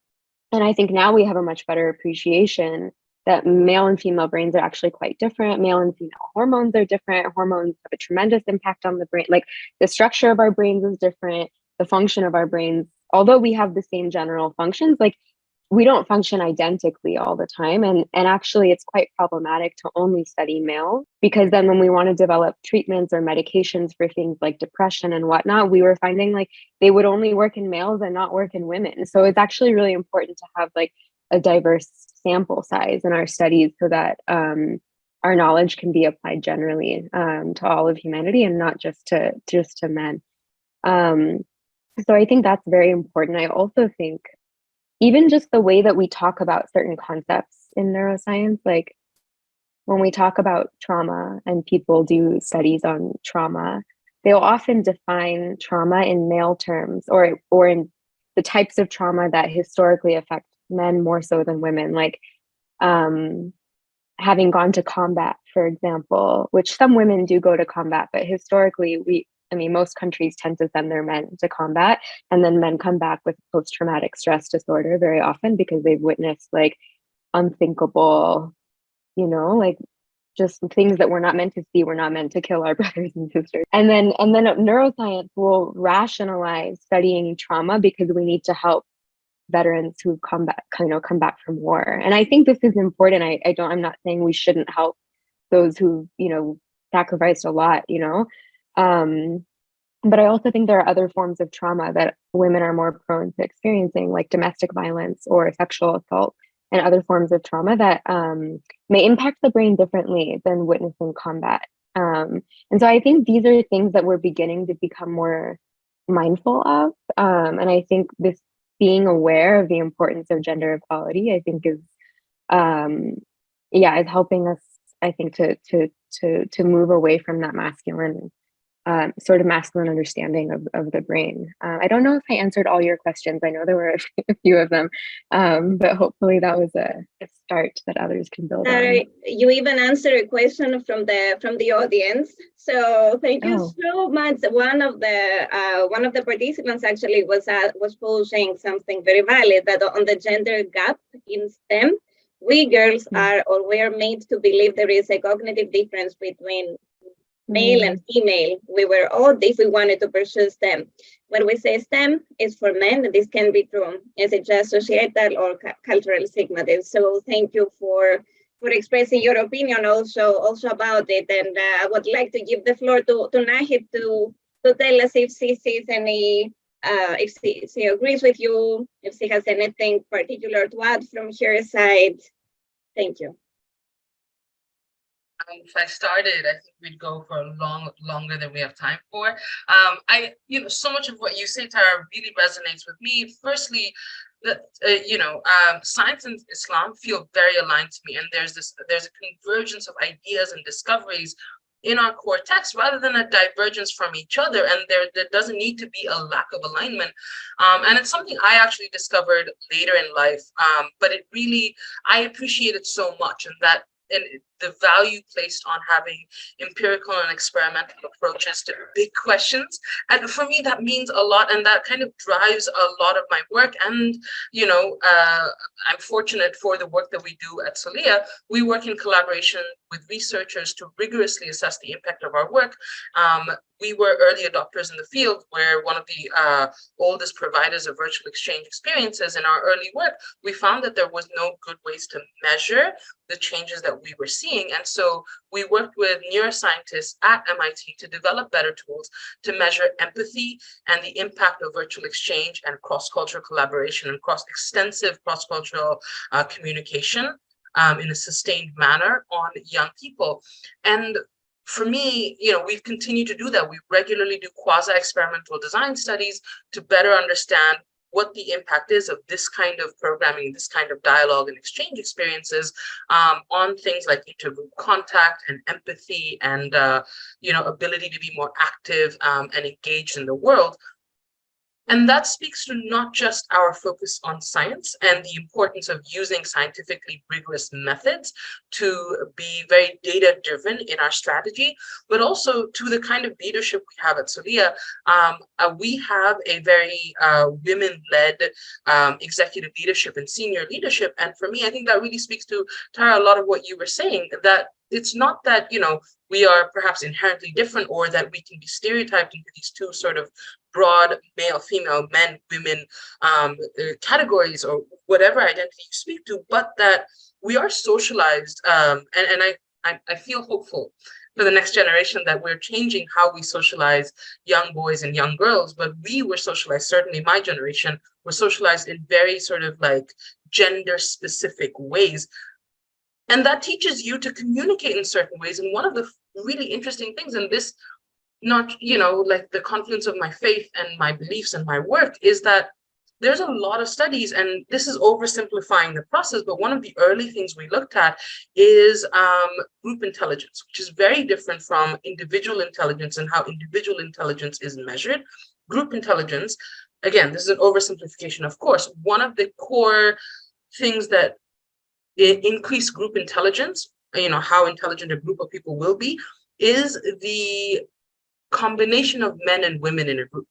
Speaker 4: I think now we have a much better appreciation that male and female brains are actually quite different. Male and female hormones are different. Hormones have a tremendous impact on the brain. Like, the structure of our brains is different. The function of our brains, although we have the same general functions, like, we don't function identically all the time. And actually, it's quite problematic to only study male, because then when we want to develop treatments or medications for things like depression and whatnot, we were finding like they would only work in males and not work in women. So it's actually really important to have like a diverse sample size in our studies so that our knowledge can be applied generally to all of humanity and not just to men. So I think that's very important. I also think even just the way that we talk about certain concepts in neuroscience, like when we talk about trauma and people do studies on trauma, they'll often define trauma in male terms or in the types of trauma that historically affect men more so than women, like having gone to combat, for example, which some women do go to combat, but historically most countries tend to send their men to combat, and then men come back with post-traumatic stress disorder very often because they've witnessed like unthinkable, like just things that we're not meant to see. We're not meant to kill our brothers and sisters. And then neuroscience will rationalize studying trauma because we need to help veterans who come back from war. And I think this is important. I'm not saying we shouldn't help those who, sacrificed a lot, but I also think there are other forms of trauma that women are more prone to experiencing, like domestic violence or sexual assault, and other forms of trauma that may impact the brain differently than witnessing combat. And so I think these are things that we're beginning to become more mindful of. And I think this being aware of the importance of gender equality, I think is helping us, I think, to move away from that masculine understanding of the brain. I don't know if I answered all your questions. I know there were a few of them, but hopefully that was a start that others can build on.
Speaker 1: You even answered a question from the audience. So thank you so much. One of the participants actually was posing something very valid, that on the gender gap in STEM, we girls we're made to believe there is a cognitive difference between male and female. We were odd if we wanted to pursue STEM. When we say STEM is for men, this can be true. Is it just societal or cultural stigmatism? So thank you for expressing your opinion also about it. And I would like to give the floor to Nahid to tell us if she sees any, if she agrees with you, if she has anything particular to add from her side. Thank you.
Speaker 3: If I started, I think we'd go for longer than we have time for. So much of what you say, Tara, really resonates with me. Firstly, science and Islam feel very aligned to me, and there's a convergence of ideas and discoveries in our core text rather than a divergence from each other. And there doesn't need to be a lack of alignment. And it's something I actually discovered later in life, but I appreciate it so much, and the value placed on having empirical and experimental approaches to big questions. And for me, that means a lot, and that kind of drives a lot of my work. And, I'm fortunate for the work that we do at Solia. We work in collaboration with researchers to rigorously assess the impact of our work. We were early adopters in the field. We're one of the oldest providers of virtual exchange experiences. In our early work, we found that there was no good ways to measure the changes that we were seeing. And so we worked with neuroscientists at MIT to develop better tools to measure empathy and the impact of virtual exchange and cross-cultural collaboration and extensive cross-cultural communication in a sustained manner on young people. And for me, we've continued to do that. We regularly do quasi-experimental design studies to better understand what the impact is of this kind of programming, this kind of dialogue and exchange experiences on things like intergroup contact and empathy and, ability to be more active and engaged in the world. And that speaks to not just our focus on science and the importance of using scientifically rigorous methods to be very data-driven in our strategy, but also to the kind of leadership we have at Solia. We have a very women-led executive leadership and senior leadership. And for me, I think that really speaks to, Tara, a lot of what you were saying, that it's not that, we are perhaps inherently different or that we can be stereotyped into these two sort of broad male, female, men, women categories or whatever identity you speak to, but that we are socialized. And I feel hopeful for the next generation that we're changing how we socialize young boys and young girls. But we were socialized, certainly my generation, were socialized in very sort of like gender specific ways. And that teaches you to communicate in certain ways. And one of the really interesting things, and this not, like the confluence of my faith and my beliefs and my work, is that there's a lot of studies, and this is oversimplifying the process, but one of the early things we looked at is group intelligence, which is very different from individual intelligence and how individual intelligence is measured. Group intelligence, again, this is an oversimplification, of course. One of the core things that increase group intelligence, how intelligent a group of people will be, is the combination of men and women in a group.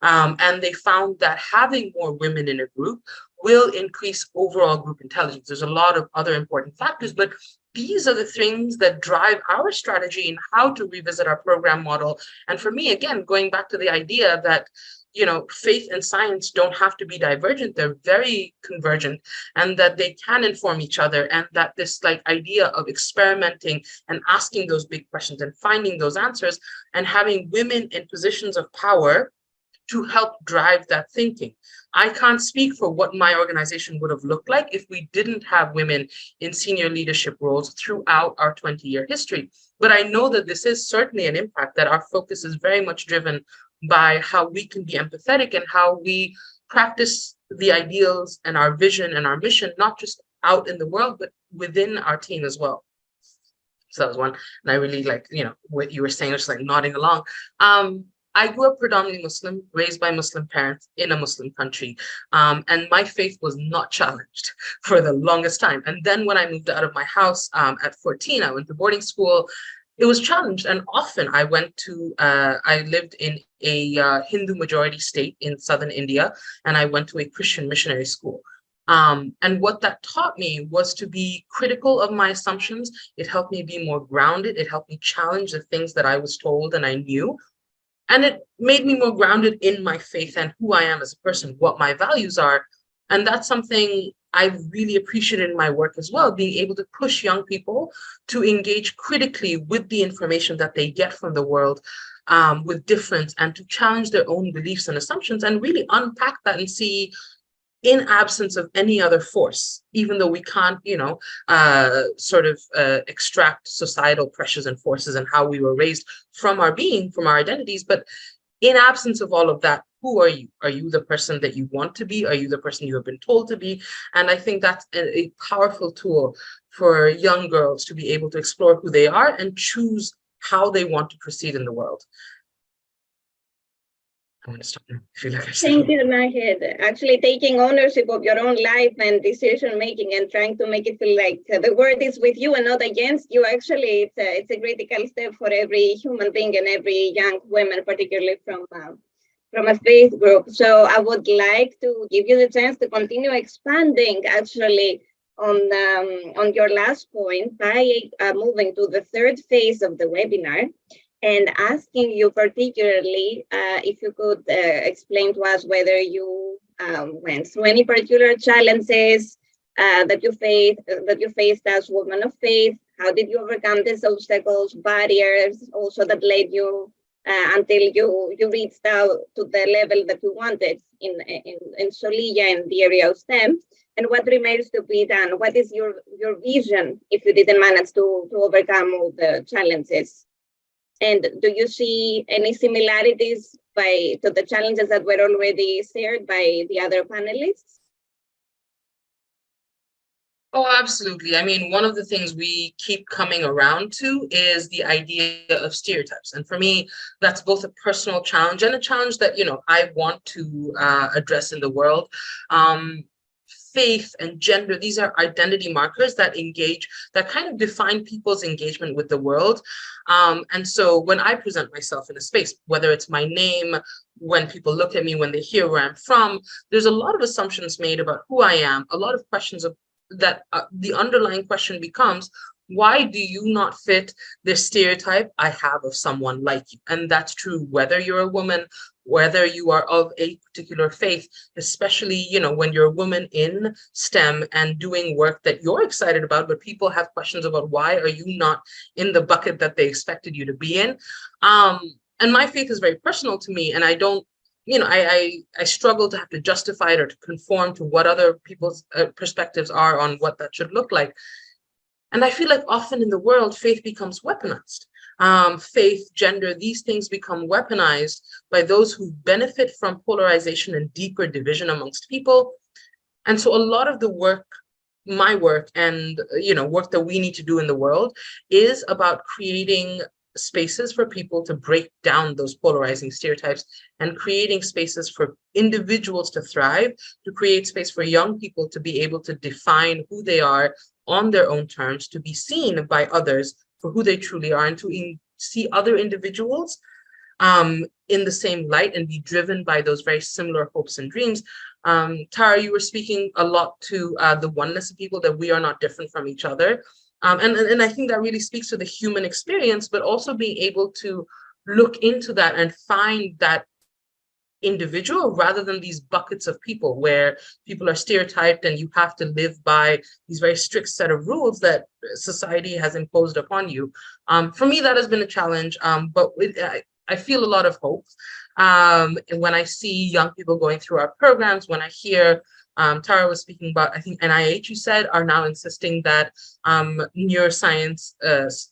Speaker 3: And they found that having more women in a group will increase overall group intelligence. There's a lot of other important factors, but these are the things that drive our strategy in how to revisit our program model. And for me, again, going back to the idea that faith and science don't have to be divergent, they're very convergent, and that they can inform each other, and that this idea of experimenting and asking those big questions and finding those answers and having women in positions of power to help drive that thinking. I can't speak for what my organization would have looked like if we didn't have women in senior leadership roles throughout our 20-year history. But I know that this is certainly an impact, that our focus is very much driven by how we can be empathetic and how we practice the ideals and our vision and our mission, not just out in the world, but within our team as well. So that was one. And I really what you were saying, just nodding along. I grew up predominantly Muslim, raised by Muslim parents in a Muslim country. And my faith was not challenged for the longest time. And then when I moved out of my house at 14, I went to boarding school. It was challenged. And often I lived in a Hindu majority state in southern India, and I went to a Christian missionary school. And what that taught me was to be critical of my assumptions. It helped me be more grounded. It helped me challenge the things that I was told and I knew. And it made me more grounded in my faith and who I am as a person, what my values are. And that's something I really appreciated in my work as well, being able to push young people to engage critically with the information that they get from the world, with difference, and to challenge their own beliefs and assumptions and really unpack that and see, in absence of any other force, even though we can't, extract societal pressures and forces and how we were raised from our being, from our identities. But in absence of all of that, who are you? Are you the person that you want to be? Are you the person you have been told to be? And I think that's a powerful tool for young girls to be able to explore who they are and choose how they want to proceed in the world. I want to stop now. I feel like I said
Speaker 1: Thank you, Nahid. Actually taking ownership of your own life and decision making and trying to make it feel like the world is with you and not against you. Actually, it's a critical step for every human being and every young woman, particularly from a faith group. So I would like to give you the chance to continue expanding actually on your last point by moving to the third phase of the webinar, and asking you particularly if you could explain to us whether you went through any particular challenges that you faced as woman of faith. How did you overcome these obstacles, barriers, also that led you until you reached out to the level that you wanted in Solilla in the area of STEM? And what remains to be done? What is your vision if you didn't manage to overcome all the challenges? And do you see any similarities to the challenges that were already shared by the other panelists?
Speaker 3: Oh, absolutely. I mean, one of the things we keep coming around to is the idea of stereotypes. And for me, that's both a personal challenge and a challenge that, I want to address in the world. Faith and gender, these are identity markers that kind of define people's engagement with the world. And so when I present myself in a space, whether it's my name, when people look at me, when they hear where I'm from, there's a lot of assumptions made about who I am, a lot of questions that the underlying question becomes, why do you not fit the stereotype I have of someone like you? And that's true whether you're a woman, whether you are of a particular faith, especially, when you're a woman in STEM and doing work that you're excited about, but people have questions about why are you not in the bucket that they expected you to be in? And my faith is very personal to me, and I don't, I struggle to have to justify it or to conform to what other people's perspectives are on what that should look like. And I feel like often in the world, faith becomes weaponized. faith, gender, these things become weaponized by those who benefit from polarization and deeper division amongst people. And so a lot of the work, my work and work that we need to do in the world is about creating spaces for people to break down those polarizing stereotypes and creating spaces for individuals to thrive, to create space for young people to be able to define who they are on their own terms, to be seen by others for who they truly are, and to see other individuals in the same light and be driven by those very similar hopes and dreams. Tara, you were speaking a lot to the oneness of people, that we are not different from each other. And I think that really speaks to the human experience, but also being able to look into that and find that individual rather than these buckets of people where people are stereotyped and you have to live by these very strict set of rules that society has imposed upon you. For me, that has been a challenge, but I feel a lot of hope. And when I see young people going through our programs, when I hear Tara was speaking about, I think NIH, you said, are now insisting that neuroscience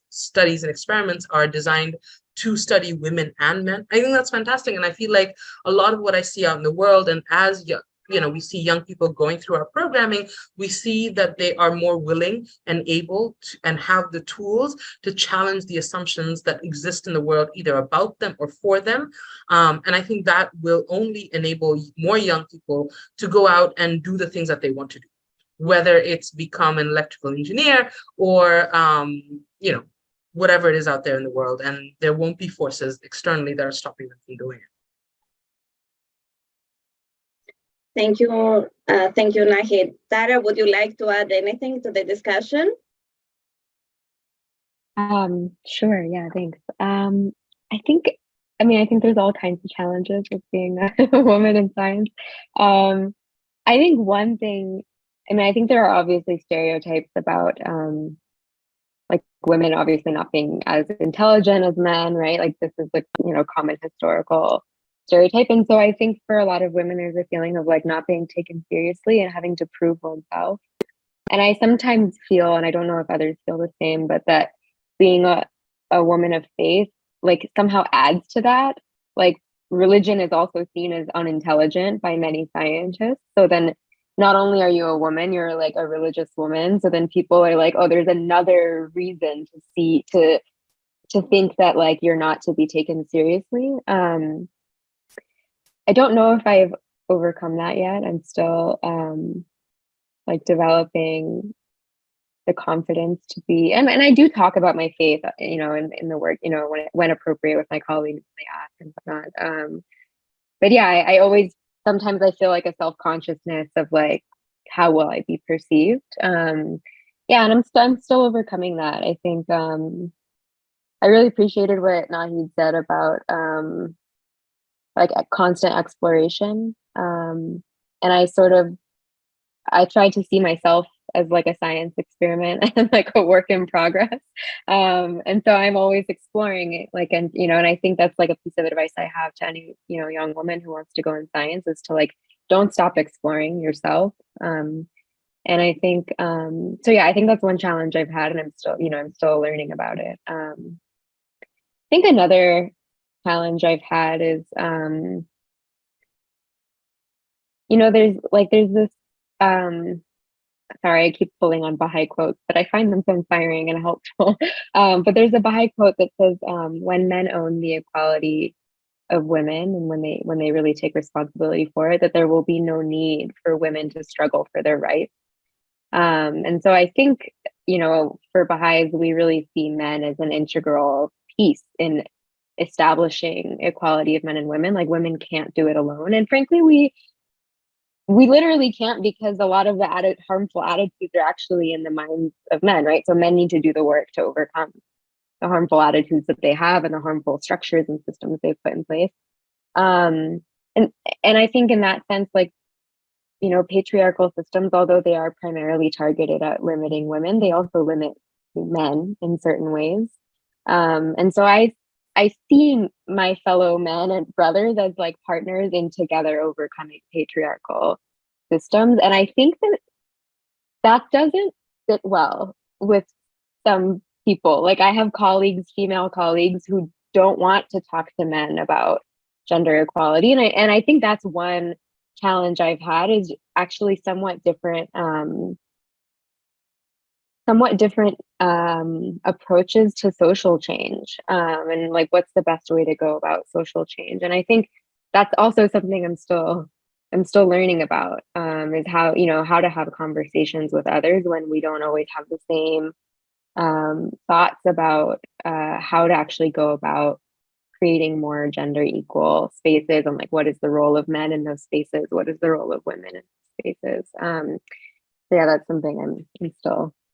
Speaker 3: studies and experiments are designed to study women and men. I think that's fantastic. And I feel like a lot of what I see out in the world, and as we see young people going through our programming, we see that they are more willing and able to, and have the tools to challenge the assumptions that exist in the world, either about them or for them. And I think that will only enable more young people to go out and do the things that they want to do, whether it's become an electrical engineer or, whatever it is out there in the world. And there won't be forces externally that are stopping them from doing it.
Speaker 1: Thank you, Nahid. Tara, would you like to add anything to the discussion?
Speaker 4: Sure, yeah, thanks. I think there's all kinds of challenges with being a woman in science. I think one thing, I think there are obviously stereotypes about like women obviously not being as intelligent as men, right? Like this is like, common historical stereotype. And so I think for a lot of women, there's a feeling of like not being taken seriously and having to prove oneself. And I sometimes feel, and I don't know if others feel the same, but that being a woman of faith, like somehow adds to that. Like religion is also seen as unintelligent by many scientists. So then not only are you a woman, you're like a religious woman. So then people are like, oh, there's another reason to think that like you're not to be taken seriously. I don't know if I've overcome that yet. I'm still like developing the confidence to be, and I do talk about my faith, in the work, when appropriate with my colleagues, they ask and whatnot. But yeah, I always, sometimes I feel like a self-consciousness of like, how will I be perceived? Yeah, and I'm still overcoming that. I think I really appreciated what Nahid said about like a constant exploration. And I try to see myself as like a science experiment and like a work in progress. And so I'm always exploring it, like, and I think that's like a piece of advice I have to any, young woman who wants to go in science, is to like, don't stop exploring yourself. And I think, so yeah, I think that's one challenge I've had, and I'm still learning about it. I think another challenge I've had is, there's this, sorry, I keep pulling on Baha'i quotes, but I find them so inspiring and helpful. But there's a Baha'i quote that says, when men own the equality of women, and when they really take responsibility for it, that there will be no need for women to struggle for their rights. And so I think, for Baha'is, we really see men as an integral piece in establishing equality of men and women. Like women can't do it alone. And frankly, we literally can't, because a lot of the harmful attitudes are actually in the minds of men, right? So men need to do the work to overcome the harmful attitudes that they have and the harmful structures and systems they've put in place. And I think in that sense, like, patriarchal systems, although they are primarily targeted at limiting women, they also limit men in certain ways. And so I see my fellow men and brothers as like partners in together overcoming patriarchal systems. And I think that doesn't fit well with some people. Like I have colleagues, female colleagues, who don't want to talk to men about gender equality. And I think that's one challenge I've had, is actually somewhat different approaches to social change, and like what's the best way to go about social change. And I think that's also something I'm still learning about, is how, how to have conversations with others when we don't always have the same thoughts about how to actually go about creating more gender equal spaces, and like what is the role of men in those spaces, what is the role of women in spaces. So yeah, that's something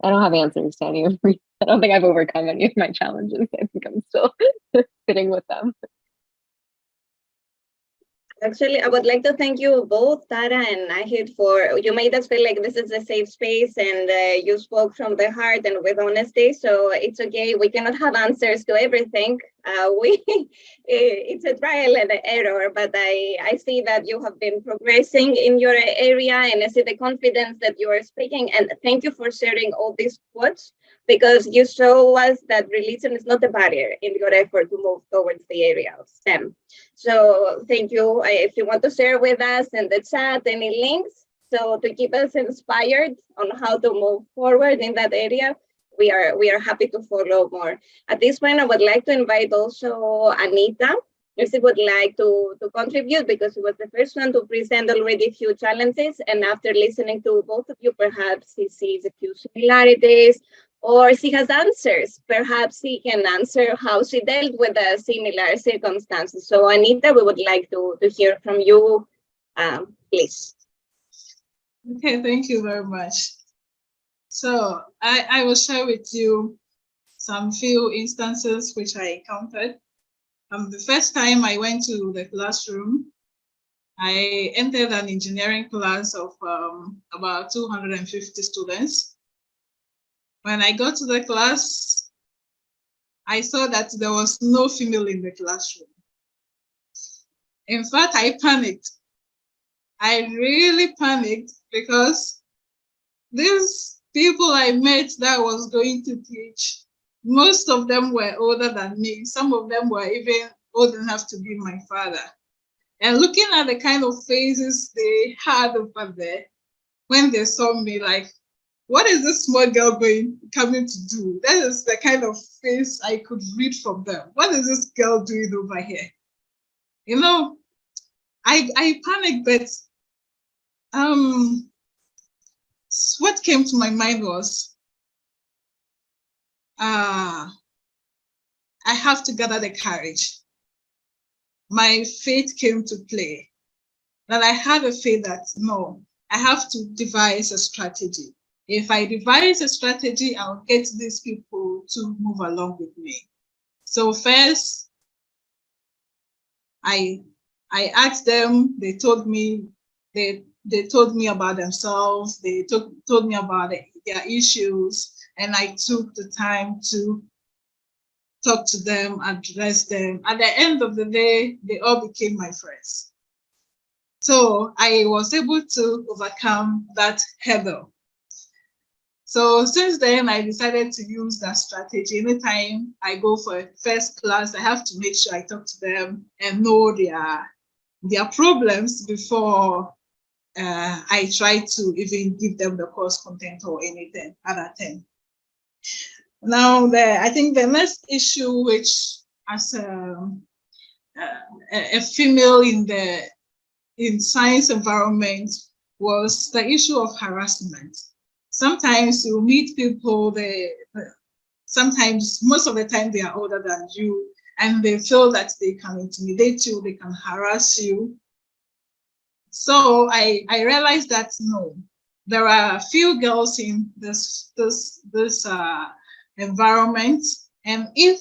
Speaker 4: I don't have answers to any of them. I don't think I've overcome any of my challenges. I think I'm still sitting with them.
Speaker 1: Actually, I would like to thank you both, Tara and Nahid, for you made us feel like this is a safe space, and you spoke from the heart and with honesty. So it's okay. We cannot have answers to everything. It's a trial and error, but I see that you have been progressing in your area, and I see the confidence that you are speaking. And thank you for sharing all these quotes, because you show us that religion is not a barrier in your effort to move towards the area of STEM. So thank you. If you want to share with us in the chat any links, so to keep us inspired on how to move forward in that area, we are happy to follow more. At this point, I would like to invite also Anita, if she would like to contribute, because she was the first one to present already a few challenges. And after listening to both of you, perhaps she sees a few similarities, or she has answers. Perhaps she can answer how she dealt with the similar circumstances. So Anita, we would like to hear from you, please.
Speaker 2: Okay, thank you very much. So I will share with you some few instances which I encountered. The first time I went to the classroom, I entered an engineering class of about 250 students. When I got to the class, I saw that there was no female in the classroom. In fact, I panicked. I really panicked, because these people I met that I was going to teach, most of them were older than me. Some of them were even old enough to be my father. And looking at the kind of faces they had over there, when they saw me, like, what is this small girl coming to do? That is the kind of face I could read from them. What is this girl doing over here? You know, I panicked, but what came to my mind was, I have to gather the courage. My faith came to play. That I had a faith that, no, I have to devise a strategy. If I devise a strategy, I'll get these people to move along with me. So first, I asked them. They told me about themselves. They told me about their issues, and I took the time to talk to them, address them. At the end of the day, they all became my friends. So I was able to overcome that hurdle. So since then, I decided to use that strategy. Anytime I go for a first class, I have to make sure I talk to them and know their problems before I try to even give them the course content or anything other thing. Now, I think the next issue, which as a female in science environment, was the issue of harassment. Sometimes you meet people, sometimes, most of the time, they are older than you, and they feel that they can intimidate you, they can harass you. So I realized that, no, there are a few girls in this environment, and if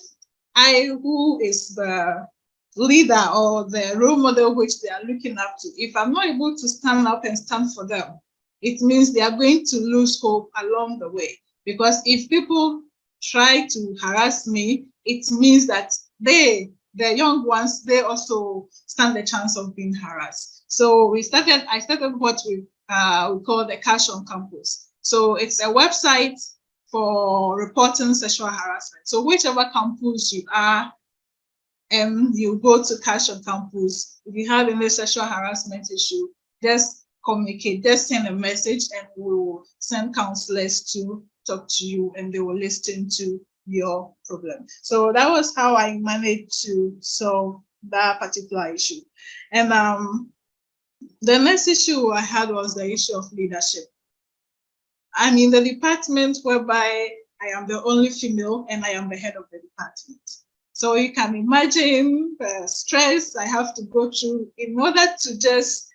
Speaker 2: I, who is the leader or the role model which they are looking up to, if I'm not able to stand up and stand for them, it means they are going to lose hope along the way. Because if people try to harass me, it means that the young ones, they also stand the chance of being harassed. So I started what we call the Cash on Campus. So it's a website for reporting sexual harassment. So whichever campus you are, and you go to CAICIID on campus, if you have any sexual harassment issue, just communicate, just send a message, and we'll send counselors to talk to you, and they will listen to your problem. So that was how I managed to solve that particular issue. And the next issue I had was the issue of leadership. I'm in the department whereby I am the only female and I am the head of the department. So you can imagine the stress I have to go through in order to just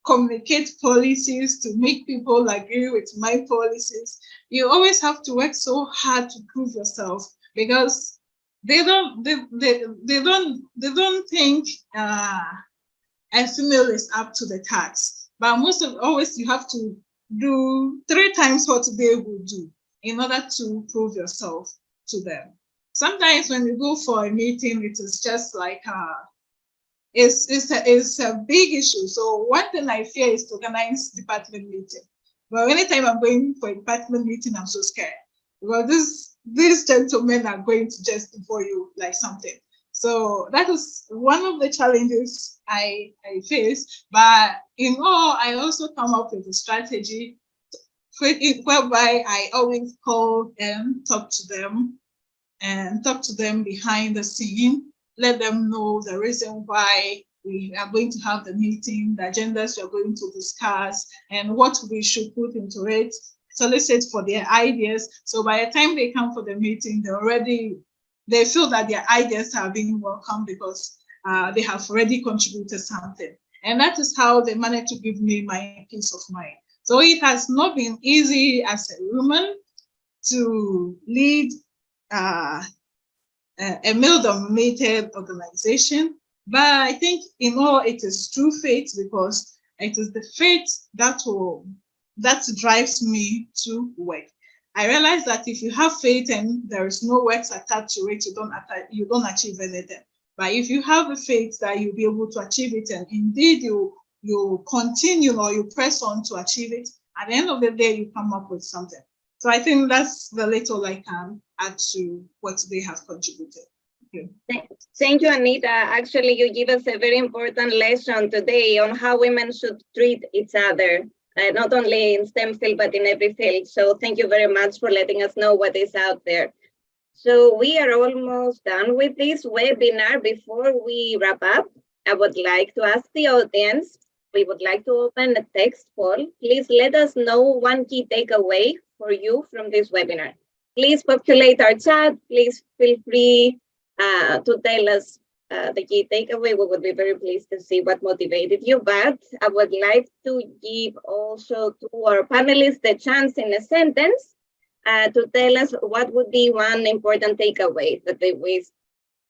Speaker 2: communicate policies, to make people agree with my policies. You always have to work so hard to prove yourself, because they don't think a female is up to the task. But always you have to do 3 times what they will do in order to prove yourself to them. Sometimes when you go for a meeting, it is just like it's a big issue. So one thing I fear is to organize department meeting. But anytime I'm going for a department meeting, I'm so scared, because these gentlemen are going to just before you like something. So that is one of the challenges I face. But in all, I also come up with a strategy whereby I always call them, talk to them behind the scene, let them know the reason why we are going to have the meeting, the agendas we are going to discuss, and what we should put into it, solicit for their ideas. So by the time they come for the meeting, they feel that their ideas are being welcomed, because they have already contributed something. And that is how they managed to give me my peace of mind. So it has not been easy as a woman to lead a male-dominated organization, but I think in all it is true fate, because it is the fate that drives me to work. I realize that if you have faith and there is no works attached to it, you don't achieve anything. But if you have a faith that you'll be able to achieve it, and indeed you continue or you press on to achieve it, at the end of the day you come up with something. So I think that's the little I can add to what they have contributed.
Speaker 1: Thank you, Anita. Actually, you give us a very important lesson today on how women should treat each other, not only in STEM field, but in every field. So thank you very much for letting us know what is out there. So we are almost done with this webinar. Before we wrap up, I would like to ask the audience, we would like to open a text poll. Please let us know one key takeaway for you from this webinar. Please populate our chat. Please feel free to tell us the key takeaway. We would be very pleased to see what motivated you, but I would like to give also to our panelists the chance in a sentence to tell us what would be one important takeaway that they wish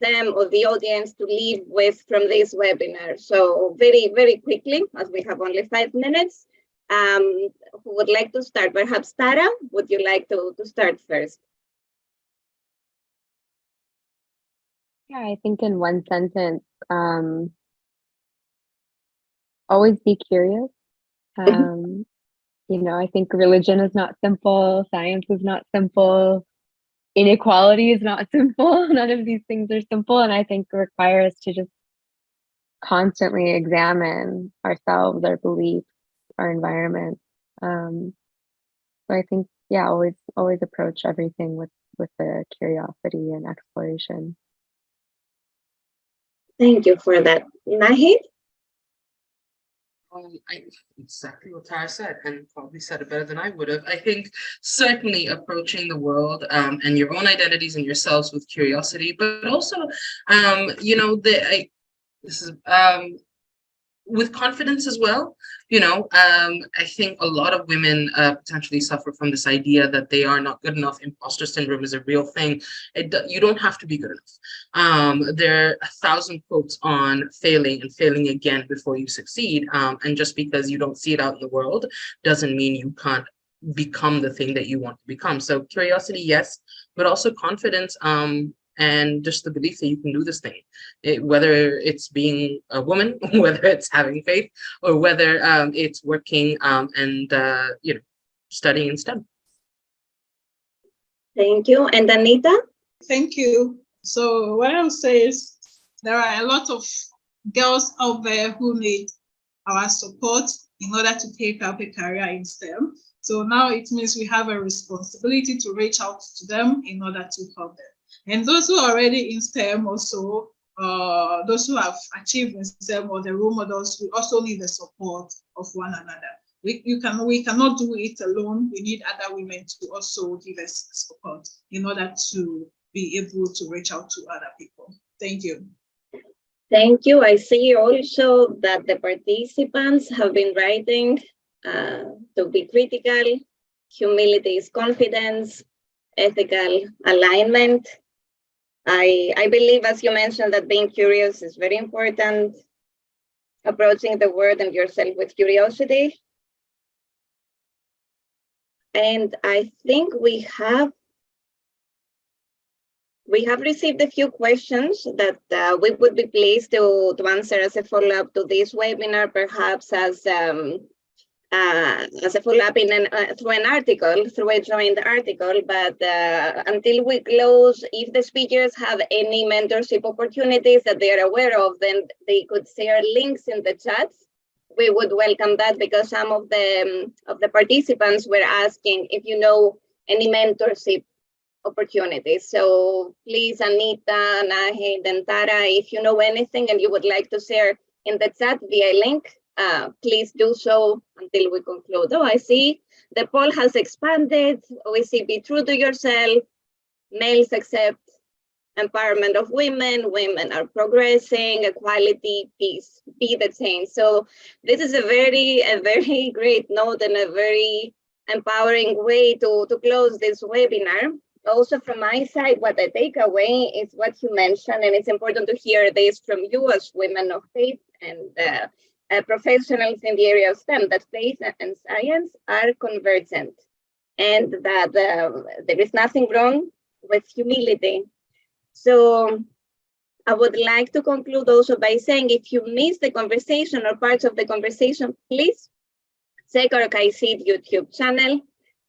Speaker 1: them or the audience to leave with from this webinar. So very, very quickly, as we have only 5 minutes, who would like to start? Perhaps Tara, would you like to start first?
Speaker 4: Yeah, I think in one sentence, always be curious. I think religion is not simple, science is not simple, inequality is not simple. None of these things are simple, and I think require us to just constantly examine ourselves, our beliefs, our environment. So I think, yeah, always approach everything with the curiosity and exploration.
Speaker 1: Thank you for that. Nahid?
Speaker 3: Exactly what Tara said, and probably said it better than I would have. I think certainly approaching the world and your own identities and yourselves with curiosity, but also, with confidence as well. I think a lot of women potentially suffer from this idea that they are not good enough. Imposter syndrome is a real thing. You don't have to be good enough. There are 1,000 quotes on failing and failing again before you succeed. And just because you don't see it out in the world doesn't mean you can't become the thing that you want to become. So curiosity, yes, but also confidence. And just the belief that you can do this thing, whether it's being a woman, whether it's having faith, or whether it's working and studying in STEM.
Speaker 1: Thank you. And Anita?
Speaker 2: Thank you. So what I'll say is there are a lot of girls out there who need our support in order to take up a career in STEM. So now it means we have a responsibility to reach out to them in order to help them. And those who are already in STEM also, those who have achieved in STEM or the role models, we also need the support of one another. We cannot do it alone. We need other women to also give us support in order to be able to reach out to other people. Thank you.
Speaker 1: Thank you. I see also that the participants have been writing to be critical, humility is confidence, ethical alignment. I believe, as you mentioned, that being curious is very important, approaching the world and yourself with curiosity. And I think we have received a few questions that we would be pleased to answer as a follow-up to this webinar, perhaps as a follow-up through an article, through a joint article. But until we close, if the speakers have any mentorship opportunities that they are aware of, then they could share links in the chat. We would welcome that, because some of the participants were asking if you know any mentorship opportunities. So please, Anita, Nahid, and Tara, if you know anything and you would like to share in the chat via link, please do so until we conclude. Oh, I see the poll has expanded. We see be true to yourself, males accept, empowerment of women, women are progressing, equality, peace, be the change. So this is a very great note and a very empowering way to close this webinar. Also from my side, what I take away is what you mentioned, and it's important to hear this from you as women of faith and professionals in the area of STEM, that faith and science are convergent, and that there is nothing wrong with humility. So I would like to conclude also by saying, if you missed the conversation or parts of the conversation, please check our KAICIID YouTube channel.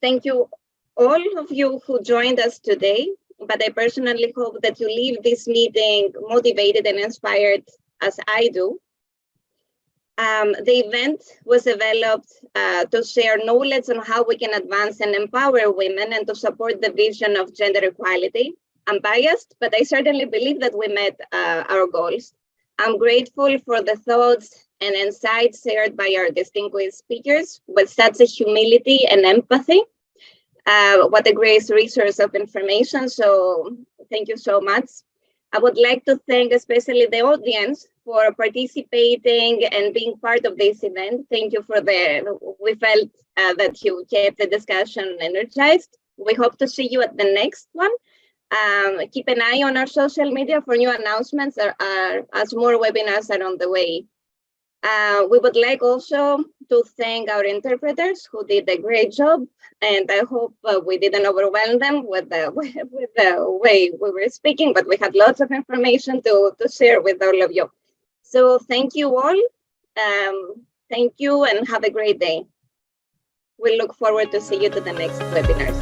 Speaker 1: Thank you all of you who joined us today, but I personally hope that you leave this meeting motivated and inspired as I do. The event was developed to share knowledge on how we can advance and empower women and to support the vision of gender equality. I'm biased, but I certainly believe that we met our goals. I'm grateful for the thoughts and insights shared by our distinguished speakers with such a humility and empathy. What a great resource of information. So thank you so much. I would like to thank especially the audience for participating and being part of this event. Thank you we felt that you kept the discussion energized. We hope to see you at the next one. Keep an eye on our social media for new announcements as more webinars are on the way. We would like also to thank our interpreters who did a great job, and I hope we didn't overwhelm them with the way we were speaking, but we had lots of information to share with all of you. So thank you all. Thank you and have a great day. We look forward to see you to the next webinars.